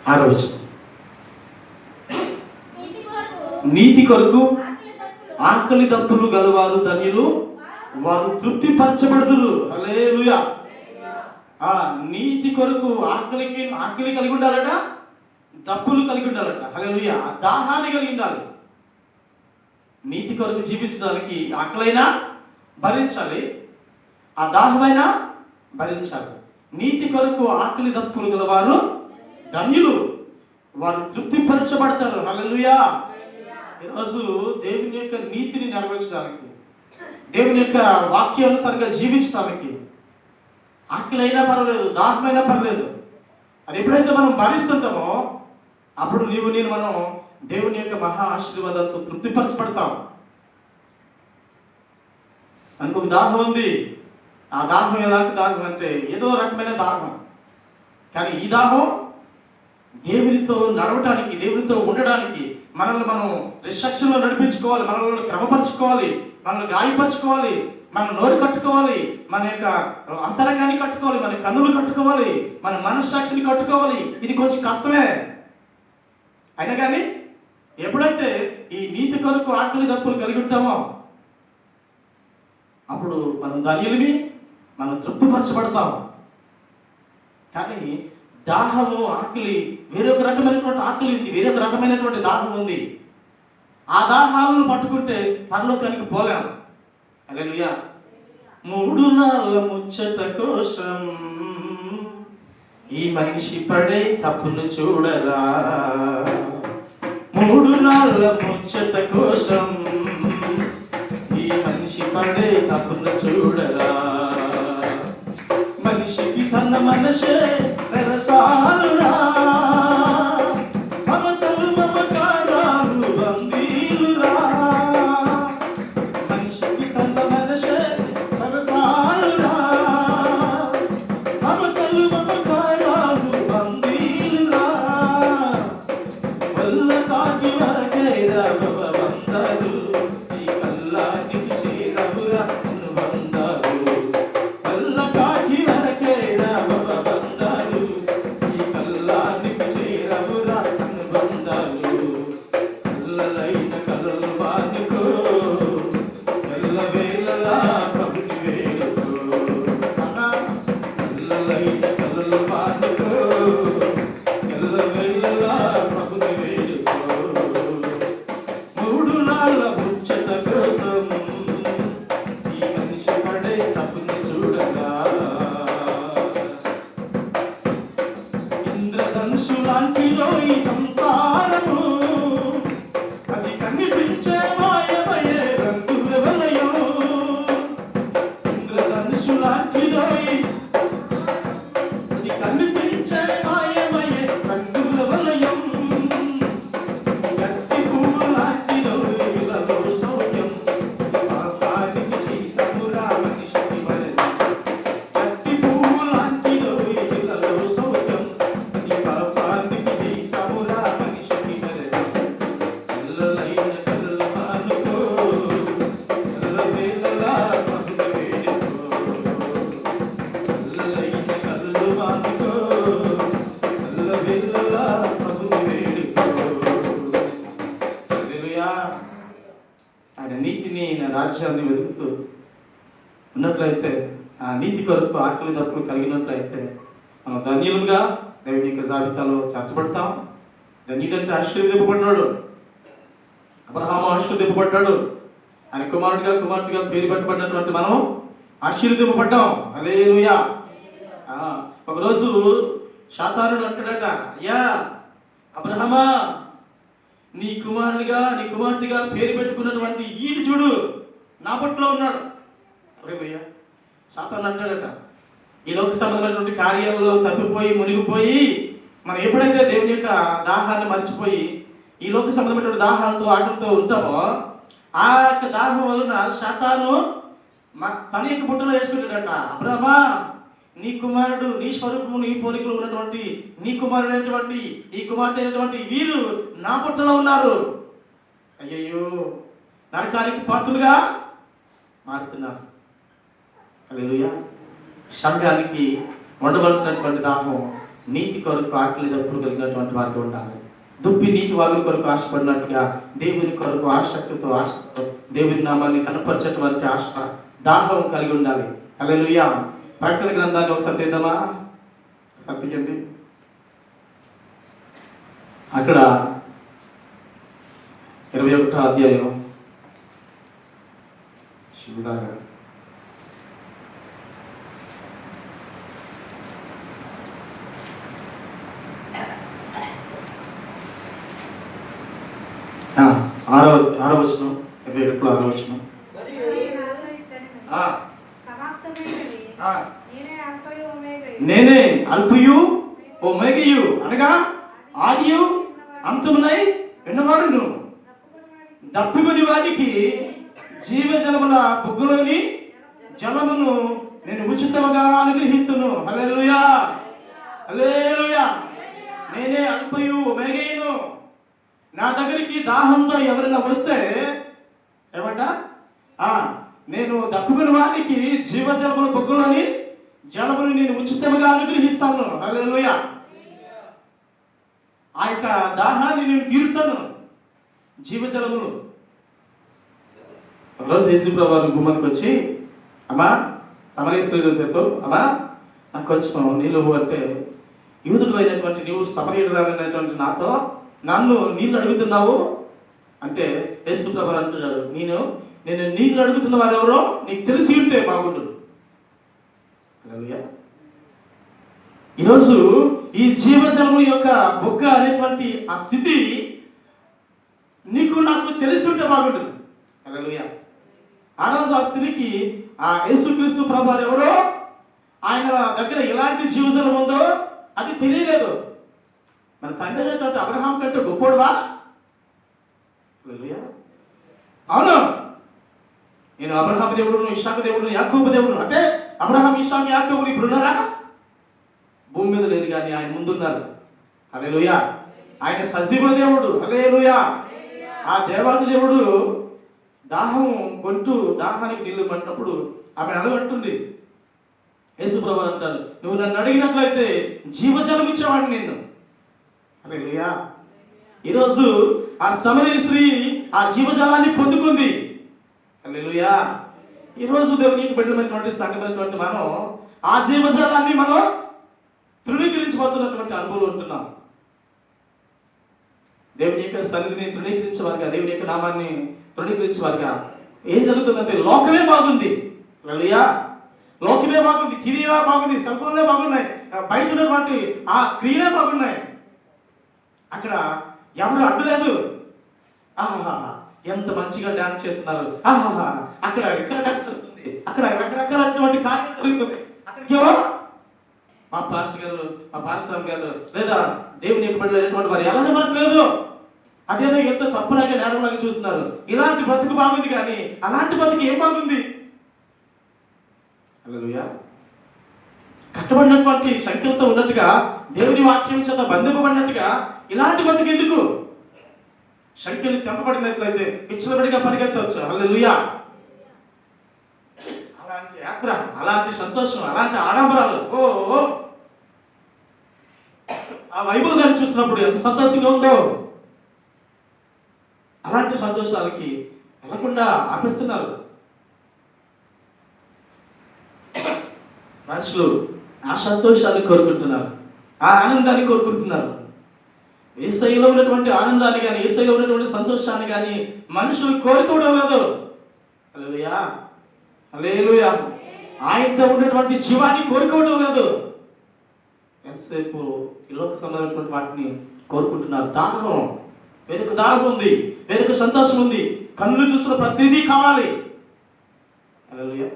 6వ వచనం. నీతి కొరకు ఆకలి దప్పులు గలవారు ధన్యులు, వారు తృప్తి పరచబడుదురు. హల్లెలూయా. నీతి కొరకు ఆకలి కలిగి ఉండాలట, దప్పులు కలిగి ఉండాలట. హల్లెలూయా. దాహాన్ని కలిగి ఉండాలి. నీతి కొరకు జీవించడానికి ఆకలైనా భరించాలి, ఆ దాహమైనా భరించాలి. నీతి కొరకు ఆకలి దప్పులు గలవారు ధన్యులు, వారు తృప్తి పరచబడతారు. హల్లెలూయా. ఈరోజు దేవుని యొక్క నీతిని నెరవేర్చడానికి, దేవుని యొక్క వాక్యానుసారంగా జీవించడానికి ఆకలి అయినా పర్వాలేదు, దాహమైనా పర్లేదు, అది ఎప్పుడైతే మనం భరిస్తుంటామో అప్పుడు నేను మనం దేవుని యొక్క మహా ఆశీర్వాదాలతో తృప్తిపరచబడతాం. మనకు ఒక దాహం ఉంది. ఆ దాహం ఎలాంటి దాహం అంటే ఏదో రకమైన దాహం, కానీ ఈ దాహం దేవునితో నడవటానికి, దేవునితో ఉండడానికి, మనల్ని మనం రిస్ట్రక్షన్లో నడిపించుకోవాలి, మనల్ని శ్రమపరచుకోవాలి, మనల్ని గాయపరచుకోవాలి, మన నోరు కట్టుకోవాలి, మన యొక్క అంతరంగాన్ని కట్టుకోవాలి, మన కన్నులు కట్టుకోవాలి, మన మనస్సాక్షిని కట్టుకోవాలి. ఇది కొంచెం కష్టమే, అయినా కానీ ఎప్పుడైతే ఈ నీతి కొరకు ఆకలి దప్పులు కలిగి ఉంటామో అప్పుడు మనం ధన్యులమి, మనం తృప్తిపరచబడతాం. కానీ దాహము, ఆకలి, వేరొక రకమైనటువంటి ఆకలి ఉంది, వేరొక రకమైనటువంటి దాహం ఉంది. ఆ దాహాలను పట్టుకుంటే పరలోకానికి పోలేము. హల్లెలూయా. 3 నాళ్ళ ముచ్చట కోసం ఈ మనిషి పడే తప్పును చూడరా, 3 నాళ్ళ ముచ్చట కోసం ఈ మనిషి పడే తప్పును చూడరా. మనిషికి తన మనసే వెరసాలురా, మమతలు మమకారాలు బందీలురా. మనిషికి తన మనసే వెరసాలురా, మమతలు మమకారాలు బందీలురా. వల్ల కాకి వరకేరా భగవంతుడు, ఈ కల్లానికి చేరవురా అనుబంధాలు. వల్ల కాకి వరకేరా భగవంతుడు, ఈ కల్లానికి చేరవురా అనుబంధాలు. కల్లలైన కలలు బాదుకో, ఎల్లవేళలా ప్రభుని వేడుకో. కల్లలైన కలలు బాదుకో, ఎల్లవేళలా ప్రభుని వేడుకో. 3 నాళ్ళ ముచ్చట కోసం ఈ మనిషి పడే తప్పుని చూడగా. ఇంద్రధనుసు లాంటిలో ఈ సంసారము, అది కనిపించే మాయమయ్యే రంగుల వలయం. ఇంద్రధనుసు లాంటిలో అది కనిపించే మాయమయ్యే రంగుల వలయం. గట్టి పువ్వు లాంటిలో ఇలలో సౌఖ్యం, పాపానికి సీతమురా మనిషికి మరణం. గట్టి పువ్వు లాంటిలో ఇలలో సౌఖ్యం, అది పాపానికి సీతమురా మనిషికి మరణం. కల్లలైన కలలు మానుకో, ఎల్లవేళలా ప్రభుని వేడుకో. కల్లలైన కలలు మానుకో, ఎల్లవేళలా ప్రభుని వేడుకో. హల్లెలూయా. ఆయన నీతిని, ఆయన రాజ్యాన్ని వెతుకుతూ ఉన్నట్లయితే, ఆ నీతి కొరకు ఆకలి దప్పులు కలిగినట్లయితే మనం ధన్యులుగా దేవుని యొక్క జాబితాలో చేర్చబడతాం. ధన్యుడంటే ఆశీర్వదింపబడ్డాడు. అబ్రహాము ఆశీర్వదింపబడ్డాడు. ఆయన కుమారుడిగా, కుమార్తెగా పేరు పెట్టబడినటువంటి మనం ఆశీర్వదింపబడ్డాం. హల్లెలూయా. ఒకరోజు శాతానుడు అంటాడట, అయ్యా అబ్రహమా, నీ కుమారునిగా, నీ కుమార్తెగా పేరు పెట్టుకున్నటువంటి ఈడు చూడు నా పట్టులో ఉన్నాడు. అయ్యా శాతాను అంటాడట, ఈ లోక సంబంధమైనటువంటి కార్యాలలో తప్పిపోయి మునిగిపోయి మనం ఎప్పుడైతే దేవుని యొక్క దాహాన్ని మర్చిపోయి ఈ లోక సంబంధమైనటువంటి దాహాలతో ఆటలతో ఉంటామో, ఆ యొక్క దాహం వలన శాతాను తన యొక్క బుట్టలో వేసుకుంటాడట. అబ్రహమా, నీ కుమారుడు, నీ స్వరూపము, నీ పోలికలు ఉన్నటువంటి నీ కుమారుడు అయినటువంటి, ఈ కుమార్తె అయినటువంటి వీరు నా పుట్టలో ఉన్నారు. అయ్యయ్యో, నరకానికి పాత్రులుగా మారుతున్నారు. హల్లెలూయా. సంఘానికి ఉండవలసినటువంటి దాహం నీతి కొరకు ఆకలి దప్పులు కలిగినటువంటి వారికి ఉండాలి. దుప్పి నీతి వాగుల కొరకు ఆశపడినట్టుగా దేవుని కొరకు ఆసక్తితో, ఆశతో దేవుని నామాన్ని కనపరిచేటువంటి ఆశ, దాహం కలిగి ఉండాలి. హల్లెలూయా. ప్రకటన గ్రంథాన్ని ఒకసారి తీద్దామా? తప్పించండి. అక్కడ 21వ అధ్యాయం శివుడాగా 6వ వచనం, 21వ 6వ వచనం. నేనే అల్పయు ఒమేగయు, అనగా ఆదియు అంతమునై ఉన్నవాడును. దప్పికొని వారికి జీవజలముల బుగ్గలోని జలమును నేను ఉచితముగా అనుగ్రహింతును. హల్లెలూయా, హల్లెలూయా. నేనే అల్పయు ఒమేగయును. నా దగ్గరికి దాహంతో ఎవరైనా వస్తే ఏమంట, నేను దప్పుకుని వారికి జీవజలముల బొగ్గులోని జలమును నేను ఉచితముగా అనుగ్రహిస్తాను. హల్లెలూయా. ఆ యొక్క దాహాన్ని నేను తీరుస్తాను. జీవజలములు. ఒకరోజు యేసు ప్రభువు గుమ్మనికి వచ్చి, అమ్మా సమరయ స్త్రీ చేతో, అమ్మా నాకు కొంచెం నీళ్ళు అంటే, యూదుడు అయినటువంటి నీవు సమరయుడైనటువంటి నాతో నన్ను నీళ్ళు అడుగుతున్నావు అంటే యేసు ప్రభువు అంటున్నాడు, నేను నీళ్ళు అడుగుతున్న వారు ఎవరో నీకు తెలిసి ఉంటే బాగుంటుంది. ఈరోజు ఈ జీవజలము యొక్క బొగ్గ అనేటువంటి ఆ స్థితి నీకు నాకు తెలిసి ఉంటే బాగుంటుంది. హల్లెలూయా. ఆ రోజు ఆ స్త్రీకి ఆ యేసుక్రీస్తు ప్రభువు ఎవరో, ఆయన దగ్గర ఎలాంటి జీవజలం ఉందో అది తెలియలేదు. మన తండ్రి అయినటువంటి అబ్రహాం కంటే గొప్పోడువా? హల్లెలూయా. అవును, నేను అబ్రహాం దేవుడును, ఇస్సాకు దేవుడును, యాకోబు దేవుడును. అంటే అబ్రహాం, ఇస్సాకు, యాకోబులు ఇప్పుడు ఉన్నారా? భూమి మీద లేదు, కానీ ఆయన ముందున్నారు. హల్లెలూయా. ఆయన సజీవ దేవుడు. హల్లెలూయా. ఆ దేవాది దేవుడు దాహానికి నీళ్లు పట్టినప్పుడు ఆమె అడగంటుంది. యేసు ప్రభువు అంటారు, నువ్వు నన్ను అడిగినట్లయితే జీవజలం ఇచ్చేవాడిని నిన్ను. హల్లెలూయా. ఈరోజు ఆ సమరయ స్త్రీ ఆ జీవజలాన్ని పొందుకుంది. హల్లెలూయా. ఈరోజు దేవునికి బిడ్డలైనటువంటి సంఘమైనటువంటి మనం ఆ జీవజలాన్ని మనం తృణీకరించబడుతున్నటువంటి అనుభవం ఉంటున్నాం. దేవుని యొక్క సన్నిధిని తృణీకరించేవారుగా, దేవుని యొక్క నామాన్ని తృణీకరించేవారుగా ఏం జరుగుతుందంటే లోకమే బాగుంది. హల్లెలూయా. లోకమే బాగుంది, టీవీవే బాగుంది, సెల్ ఫోన్లే బాగున్నాయి, బయట ఉన్నటువంటి ఆ క్రియలే బాగున్నాయి. అక్కడ ఎవరు అడ్డులేదు. ఆహా ఎంత మంచిగా డాన్స్ చేస్తున్నారు, ఆహా అక్కడ ఇక్కడ డాన్స్ జరుగుతుంది, అక్కడ రకరకాలైనటువంటి కార్యం జరుగుతుంది. అక్కడికేమో మా పాస్టర్ గారు లేదా దేవుని యొక్క బిడ్డలైనటువంటి వారు ఎలానే మనకు లేదు. అదేదో ఎంతో తప్పులాగా నేరంలాగా చూస్తున్నారు. ఇలాంటి బ్రతుకు బాగుంది, కానీ అలాంటి బ్రతుకు ఏం బాగుంది? హల్లెలూయా. కట్టబడినటువంటి సంఖ్యలతో ఉన్నట్టుగా, దేవుని వాక్యం చేత బంధింపబడినట్టుగా ఇలాంటి బ్రతుకు ఎందుకు? సంఖ్యలు తెంపబడినట్లయితే విచ్చలబడిగా పరిగెత్తవచ్చు. హల్లెలూయా. అలాంటి యాత్ర, అలాంటి సంతోషం, అలాంటి ఆడంబరాలు, ఆ వైభవాన్ని చూసినప్పుడు ఎంత సంతోషంగా ఉందో, అలాంటి సంతోషాలకి వెళ్లకుండా ఆపిస్తున్నారు. మనుషులు ఆ సంతోషాన్ని కోరుకుంటున్నారు, ఆ ఆనందాన్ని కోరుకుంటున్నారు. యేసయ్యలో ఉన్నటువంటి ఆనందాన్ని కానీ, యేసయ్యలో ఉన్నటువంటి సంతోషాన్ని కానీ మనుషులు కోరుకోవడం లేదు. హల్లెలూయా. హల్లెలూయా. ఆయనతో ఉన్నటువంటి జీవాన్ని కోరుకోవడం లేదు. ఎంతసేపు ఈ లోక సంబంధమైనటువంటి వాటిని కోరుకుంటున్నారు. దాహం, వేరొక దాహం ఉంది, వేరొక సంతోషం ఉంది. కన్నులు చూసిన ప్రతిదీ కావాలి. హల్లెలూయా.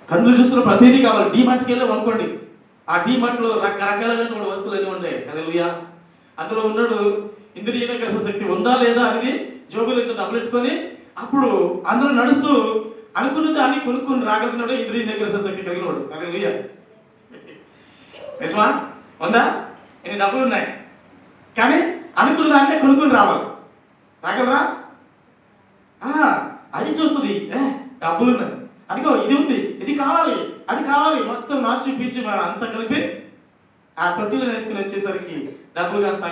కన్నులు చూసిన ప్రతిదీ కావాలి. డీమార్ట్కి వెళ్ళాం అనుకోండి, ఆ డీమార్ట్లో రకరకాలైనటువంటి వస్తువులు అన్నీ ఉన్నాయి. హల్లెలూయా. అందులో ఉన్నాడు ఇంద్రియ నిగ్రహ శక్తి ఉందా లేదా అనేది జోబులు ఎంత డబ్బులు పెట్టుకొని అప్పుడు అందరూ నడుస్తూ అనుకున్నది అని కొనుక్కొని రాగలిగినాడు ఇంద్రియ నిగ్రహ శక్తి కలిగినవాడు. హల్లెలూయా. నిజమా? ఉందా? ఎన్ని డబ్బులు ఉన్నాయి, కానీ అనుకున్న దాన్నే కొనుక్కొని రాగలరా? అది చూస్తుంది, డబ్బులు ఉన్నాయి, అదిగో ఇది ఉంది, ఇది కావాలి, అది కావాలి, మొత్తం మార్చి పీచి అంతా కలిపి ఆ తొట్టిలో వేసుకుని వచ్చేసరికి డబ్బులు కాస్త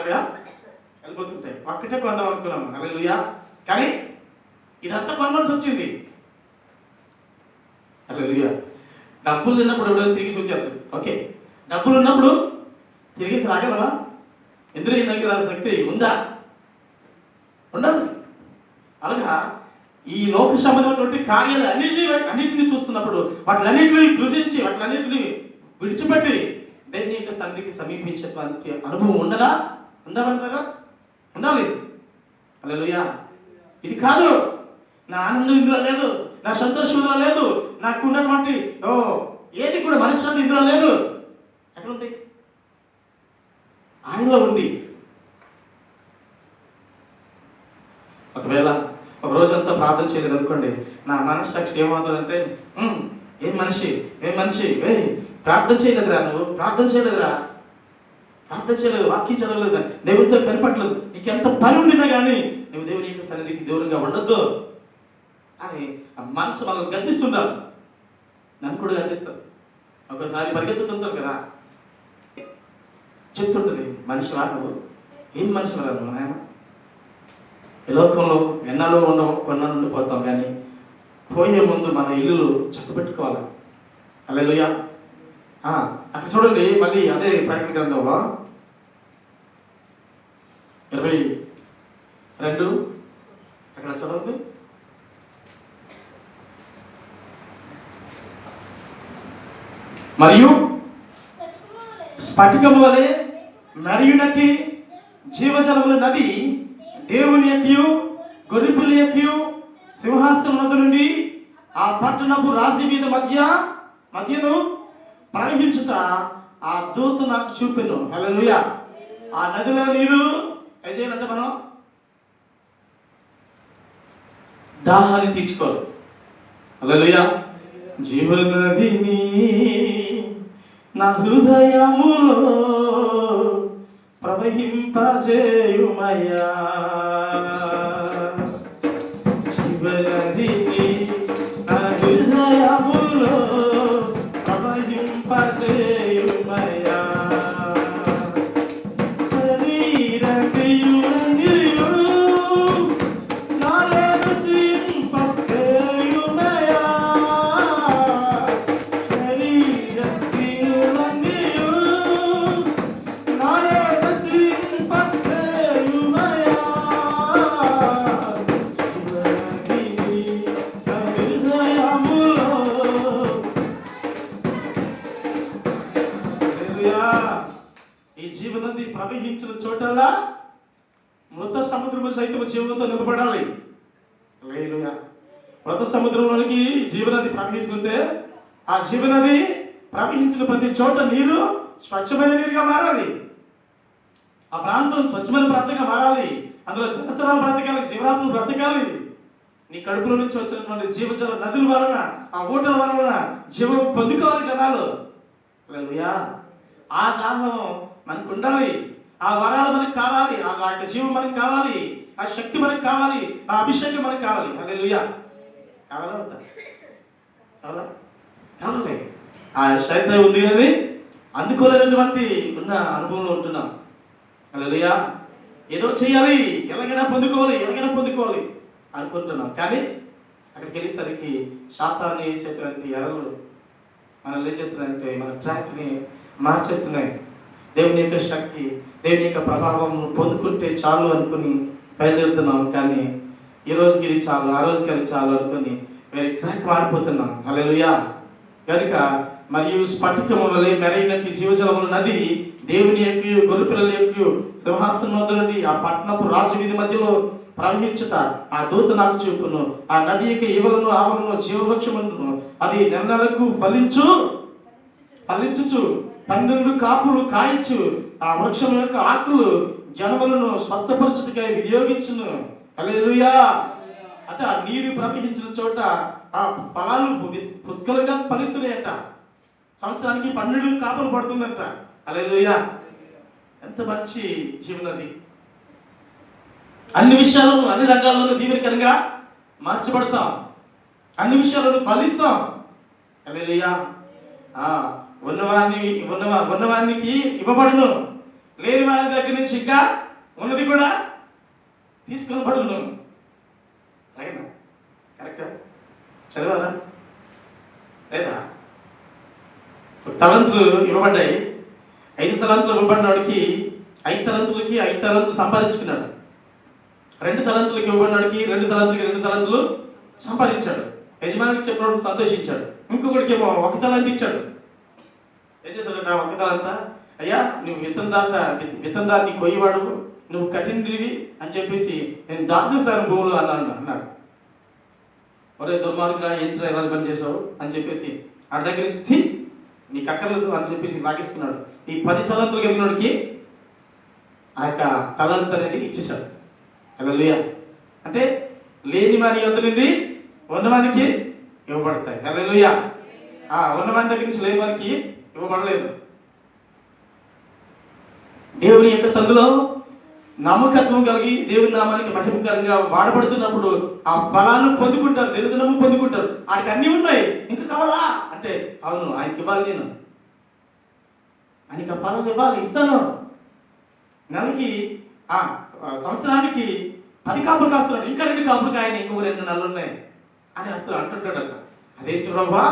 వెళ్ళిపోతుంటాయి. ఒక్కటే కొందాం అనుకున్నాం. హల్లెలూయా. కానీ ఇదంతా కొనవలసి వచ్చింది. హల్లెలూయా. డబ్బులు తిన్నప్పుడు ఎవరైనా తిరిగి వచ్చేస్తారు. ఓకే, డబ్బులు ఉన్నప్పుడు తిరిగేసి రాగలవా? ఇంద్రియ నిగ్రహ శక్తి ఉందా? ఉండదు. అలాగా ఈ లోక సంబంధమైనటువంటి కార్యాలు అన్నింటినీ చూస్తున్నప్పుడు వాటిలన్నింటినీ కృషించి వాటిలన్నింటినీ విడిచిపెట్టి దేవుని యొక్క సన్నిధికి సమీపించేటువంటి అనుభవం ఉండదా? ఉండాలంటారా? ఉండాలి. హల్లెలూయా. ఇది కాదు, నా ఆనందం ఇందులో లేదు, నా సంతోషం ఇందులో లేదు, నాకు ఉన్నటువంటి ఏది కూడా మనశ్శాంతి ఇందులో లేదు. ఎక్కడ ఉంది? ఆయనలో ఉంది. ఒకవేళ ఒక రోజంతా ప్రార్థన చేయలేదు అనుకోండి, నా మనస్సాక్షి ఏమవుతుందంటే, ఏం మనిషి ప్రార్థన చేయలేదురా, నువ్వు ప్రార్థన చేయలేదు, వాక్యం చదవలేదు, దేవుడితో కనిపట్లేదు, నీకు ఎంత పని ఉండినా కానీ నువ్వు దేవుని యొక్క సన్నిధికి దూరంగా ఉండొద్దు అని ఆ మనసు మనల్ని గద్దిస్తుంటారు. నన్ను కూడా గద్దిస్తారు. ఒకసారి పరిగెత్తుతుంటారు కదా, చెప్తుంటుంది, మనిషి నువ్వు ఏం మనిషి నువ్వు నాయన, ఈ లోకంలో ఎన్నాళ్ళు ఉండవు, కొన్నాళ్ళు ఉండిపోతాం, కానీ పోయే ముందు మన ఇల్లులు చక్కబెట్టుకోవాలి. హల్లెలూయా. అక్కడ చూడండి, మళ్ళీ అదే ప్రకటన గ్రంథంలో 22 అక్కడ చదవండి. మరియు స్ఫటికము వలె మెరియునట్టి జీవజలముల నది దేవుని యొక్కయు గొర్రెపిల్ల యొక్కయు సింహాసనం నది నుండి ఆ పట్టణపు రాజు మీద మధ్యను ప్రవహించుట ఆ దూత నాకు చూపెను. హల్లెలూయా. ఆ నదిలో నీరు ఏం చేయాలంటే మనం దాహాన్ని తీర్చుకోవాలి. హల్లెలూయా. జీవనదిని నా హృదయములో ప్రవహింపజేయుమయ్యా. జీవనదిని నా హృదయములో ప్రవహింపజేయుమయ్యా. ఈ జీవనది ప్రవహించిన చోటల్లా మృత సముద్రము సైతం జీవంతో నింపబడాలి. హల్లెలూయా. మృత సముద్రంలోనికి జీవనది ప్రవహిస్తుంటే ఆ జీవనది ప్రవహించిన ప్రతి చోట నీరు స్వచ్ఛమైన నీరుగా మారాలి. ఆ ప్రాంతం స్వచ్ఛమైన ప్రాంతంగా మారాలి. అందులో జలసరాలు బ్రతకాలి, జీవరాశులు బ్రతకాలి. నీ కడుపులో నుంచి వచ్చినటువంటి జీవజల నదుల వలన, ఆ ఊటల వలన జీవం పొందుకోవాలి జనాలు. హల్లెలూయా. ఆ దాహం మనకు ఉండాలి. ఆ వరాలు మనకు కావాలి. ఆ జీవం మనకు కావాలి. ఆ శక్తి మనకు కావాలి. ఆ అభిషేకం మనకు కావాలి. హల్లెలూయా. కావాలా వద్దా? కావాలి. ఆ శక్తి ఉంది కానీ అందుకోలేనటువంటి ఉన్న అనుభవంలో ఉంటున్నాం. హల్లెలూయా. ఏదో చేయాలి, ఎలాగైనా పొందుకోవాలి అనుకుంటున్నాం. కానీ అక్కడికి వెళ్ళేసరికి శాతాన్ని వేసేటువంటి ఎరలు మనల్ని ఏం చేస్తున్నాయంటే మన ట్రాక్ని మార్చేస్తున్నాయి. దేవుని యొక్క శక్తి, దేవుని యొక్క ప్రభావం పొందుకుంటే చాలు అనుకుని బయలుదేరుతున్నాం. కానీ ఈ రోజుకి ఇది చాలు, ఆ రోజుకి అది చాలు అనుకుని వేరే ట్రాక్ మారిపోతున్నాం. హల్లెలూయా. కనుక మరియు స్ఫటికము వలె మెరైనట్టి జీవజలముల నది దేవుని యొక్క గొర్రెపిల్లల యొక్క సింహాసనం వద్ద నుండి ఆ పట్టణపు రాజు వీధి మధ్యలో ప్రవహించుట ఆ దూత నాకు చూపును. ఆ నది యొక్క ఈవలను ఆవలను జీవవృక్షమును అది నెలకు ఫలించుచు 12 కాపులు కాయచ్చు. ఆ వృక్షం యొక్క ఆకులు జనములను స్వస్థపరచుటకై వినియోగించును. హల్లెలూయా. అంటే ఆ నీరు ప్రవహించిన చోట ఆ ఫలాలు పుష్కలంగా ఫలిస్తున్నాయట. సంవత్సరానికి 12 కాపులు పడుతుందంట. హల్లెలూయా. ఎంత మంచి జీవనది. అన్ని విషయాలను, అన్ని రంగాల్లోనూ దీవెనకరంగా మార్చబడతాం. అన్ని విషయాలను ఫలిస్తాం. హల్లెలూయా. ఉన్నవానికి ఇవ్వబడును, లేని వారి దగ్గర నుంచి ఇంకా ఉన్నది కూడా తీసుకునబడును. అలాగేనా? కరెక్టా? చదివారా లేదా? తలంతులు ఇవ్వబడ్డాయి. 5 తలంతులు ఇవ్వబడినవాడికి 5 తలంతులకి 5 తలంతులు సంపాదించుకున్నాడు. 2 తలంతులకి ఇవ్వబడినవాడికి 2 తలంతులకి 2 తలంతులు సంపాదించాడు. యజమానికి చెప్పినప్పుడు సంతోషించాడు. ఇంకొకటికి ఏమో 1 తలంతు ఇచ్చాడు. ఏం చేశాడు? నా 1 తలంతా, అయ్యా నువ్వు విత్తనదాన్ని కొయ్యవాడు, నువ్వు కఠినవి అని చెప్పేసి నేను దాచేశాను భూములు అన్నాడు. ఒరే దుర్మార్గుడా, ఏంటి ఎలా పని చేసావు అని చెప్పేసి ఆడ దగ్గర నుంచి నీకు అక్కర్లేదు అని చెప్పేసి లాగేసుకున్నాడు. ఈ 10 తలంతులు కలిగినోడికి ఆ యొక్క తలంతు అనేది ఇచ్చేశాడు. హల్లెలూయా. అంటే లేని వారి యొద్ద నుండి ఉన్నవానికి ఇవ్వబడతాయి. హల్లెలూయా. ఉన్నవాని దగ్గర నుంచి లేని వారికి ఇవ్వబడలేదు. దేవుని యొక్క సందులో నమ్మకత్వం కలిగి దేవుని నామానికి మహిమకరంగా వాడబడుతున్నప్పుడు ఆ ఫలాన్ని పొందుకుంటారు, దినదినము పొందుకుంటారు. ఆయనకి అన్నీ ఉన్నాయి, ఇంకా కావాలా అంటే అవును ఆయనకి ఇవ్వాలి, నేను ఆయనకి ఆ ఫలాన్ని ఇవ్వాలి, ఇస్తాను. నెలకి సంవత్సరానికి 10 కాపులు కాస్తున్నాడు, ఇంకా 2 కాపులు కాయని, ఇంకో 2 నెలలు ఉన్నాయి అని అసలు అంటుంటాడట. అదేంటి ప్రభా,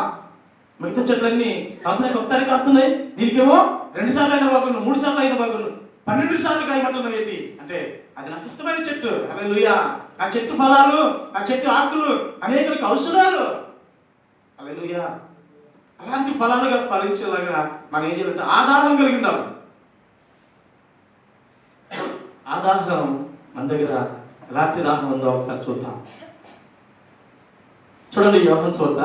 మిగతా చెట్లన్నీ సంవత్సరానికి ఒకసారి కాస్తున్నాయి, దీనికేమో 2 సార్లు అయిన బాగులు, 3 సార్లు అయిన బాగులు, 12 సార్లు కాయమంటున్నావు ఏంటి అంటే, అది నాకు ఇష్టమైన చెట్టు. హల్లెలూయా. ఆ చెట్టు ఫలాలు, ఆ చెట్టు ఆకులు అనేకులకు ఔషధాలు. హల్లెలూయా. అలాంటి ఫలాలుగా ఫలించేలాగా మనం ఏం చేయాలంటే ఆదాహం కలిగి ఉండాలి. ఆదాహం మన దగ్గర ఎలాంటి దాహం ఉందో ఒకసారి చూద్దాం. చూడండి, యోహాను సువార్త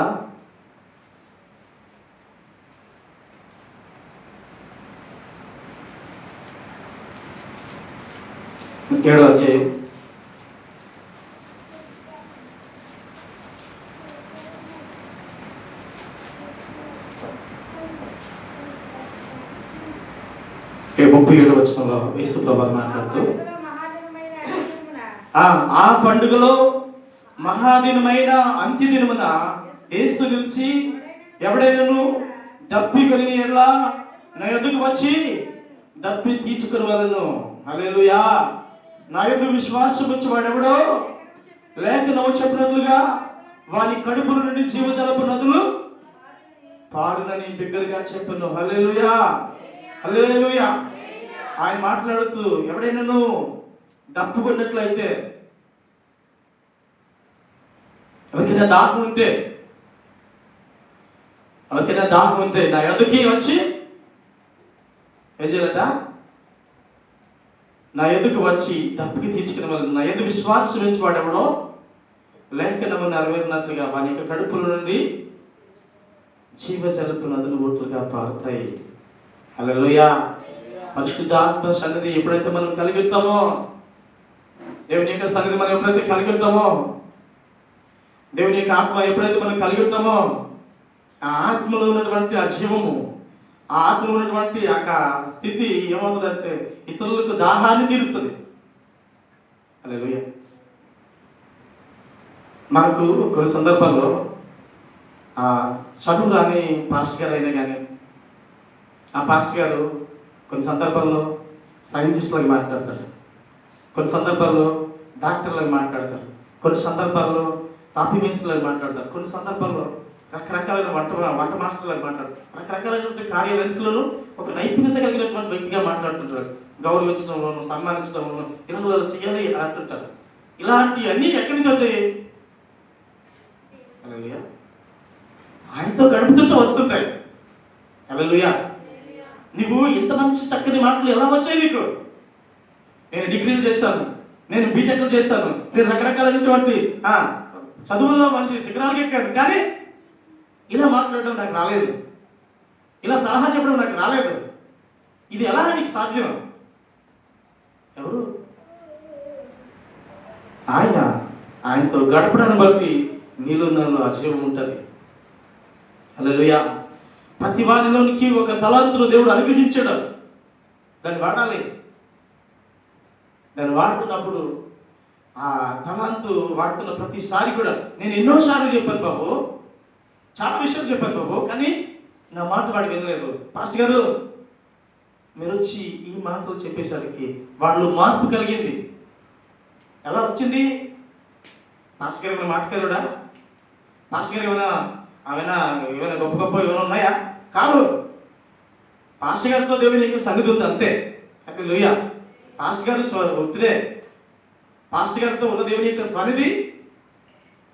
7వ అధ్యాయం 37వ వచనంలో యేసు ప్రభువు మాట్లాడుతూ, ఆ పండుగలో మహాదినమైన అంత్యదినమున యేసు నిలిచి, ఎవడైనను దప్పి కలిగిన యెడల నా యొద్దకు వచ్చి దప్పి తీర్చుకొనవలెను. హల్లెలూయా. నా యందు విశ్వాసం ఉంచి వాడెవడో లేఖనము చెప్పినట్లుగా వాని కడుపుల నుండి జీవజలపు నదులు పారునని బిగ్గరగా చెప్పను. హల్లెలూయా. హల్లెలూయా. ఆయన మాట్లాడుతూ, ఎవడైనాను దప్పుకున్నట్లయితే, ఎవరికైనా దాహం ఉంటే నా యొద్దకి వచ్చి ఏం చేయాలట? నా యొద్దకు వచ్చి దప్పుకి తీర్చుకునే వాళ్ళు, నా యొద్ద విశ్వాసం ఉంచి వాడెవడో లేఖనము నెరవేరినట్లుగా వాని యొక్క కడుపుల నుండి జీవజలపు నదులు ఊట్లుగా పారుతాయి. హల్లెలూయా. పరిశుద్ధాత్మ సన్నిధి ఎప్పుడైతే మనం కలిగి ఉంటామో, దేవుని యొక్క సన్నిధి మనం ఎప్పుడైతే కలిగి ఉంటామో, దేవుని యొక్క ఆత్మ ఎప్పుడైతే మనం కలిగి ఉంటామో, ఆ ఆత్మలో ఉన్నటువంటి ఆ జీవము, ఆ ఆత్మలో ఉన్నటువంటి ఆ స్థితి ఏమవుతుందంటే ఇతరులకు దాహాన్ని తీరుస్తుంది. హల్లెలూయా. మనకు కొన్ని సందర్భాల్లో చదువు రాని పాస్టర్ గారు అయినా కానీ, ఆ పాస్టర్ గారు కొన్ని సందర్భాల్లో సైంటిస్టులకు మాట్లాడతారు, కొన్ని సందర్భాల్లో డాక్టర్లకు మాట్లాడతారు, కొన్ని సందర్భాల్లో కాఫీ మేస్త్రులకు మాట్లాడతారు, కొన్ని సందర్భాల్లో రకరకాలైన వంట మాస్టర్లకు మాట్లాడతారు. రకరకాలైనటువంటి కార్యాలన్నింటిలోనూ ఒక నైపుణ్యత కలిగినటువంటి వ్యక్తిగా మాట్లాడుతుంటారు. గౌరవించడంలోనూ, సన్మానించడంలోనూ ఇలా చేయాలి అంటుంటారు. ఇలాంటి అన్నీ ఎక్కడి నుంచి వచ్చాయి? హల్లెలూయా. ఆయనతో గడుపుతుంటూ వస్తుంటాయి. హల్లెలూయా. నువ్వు ఇంత మంచి చక్కని మాటలు ఎలా వచ్చాయి నీకు? నేను డిగ్రీలు చేశాను, నేను బీటెక్లు చేశాను, నేను రకరకాలైనటువంటి చదువుల్లో మంచి శిఖరాలకు ఎక్కాను, కానీ ఇలా మాట్లాడడం నాకు రాలేదు, ఇలా సలహా చెప్పడం నాకు రాలేదు. ఇది ఎలా నీకు సాధ్యం? ఎవరు? ఆయనతో గడపడాన్ని బట్టి నీలో నన్ను అజీవం ఉంటుంది. హల్లెలూయా. ప్రతి వారిలోనికి ఒక తలాంతును దేవుడు అనుగ్రహించాడు. దాన్ని వాడాలి. దాన్ని వాడుతున్నప్పుడు ఆ తలాంతు వాడుతున్న ప్రతిసారి కూడా నేను ఎన్నోసార్లు చెప్పాను బాబు, చాలా విషయాలు చెప్పాను బాబు, కానీ నా మాట వాడు వినలేదు. పాస్టర్ గారు మీరు వచ్చి ఈ మాటలు చెప్పేసరికి వాళ్ళు మార్పు కలిగింది. ఎలా వచ్చింది? పాస్టర్ గారు ఏమైనా మాట్లాడడా? పాస్టర్ గారు ఏమైనా గొప్ప గొప్ప ఏమైనా ఉన్నాయా? కాదు. పాస్టర్ గారితో దేవుని యొక్క సన్నిధి ఉంది, అంతే. హల్లెలూయా. పాస్టర్ గారు వృత్తిదే. పాస్టర్ గారితో ఉన్న దేవుని యొక్క సన్నిధి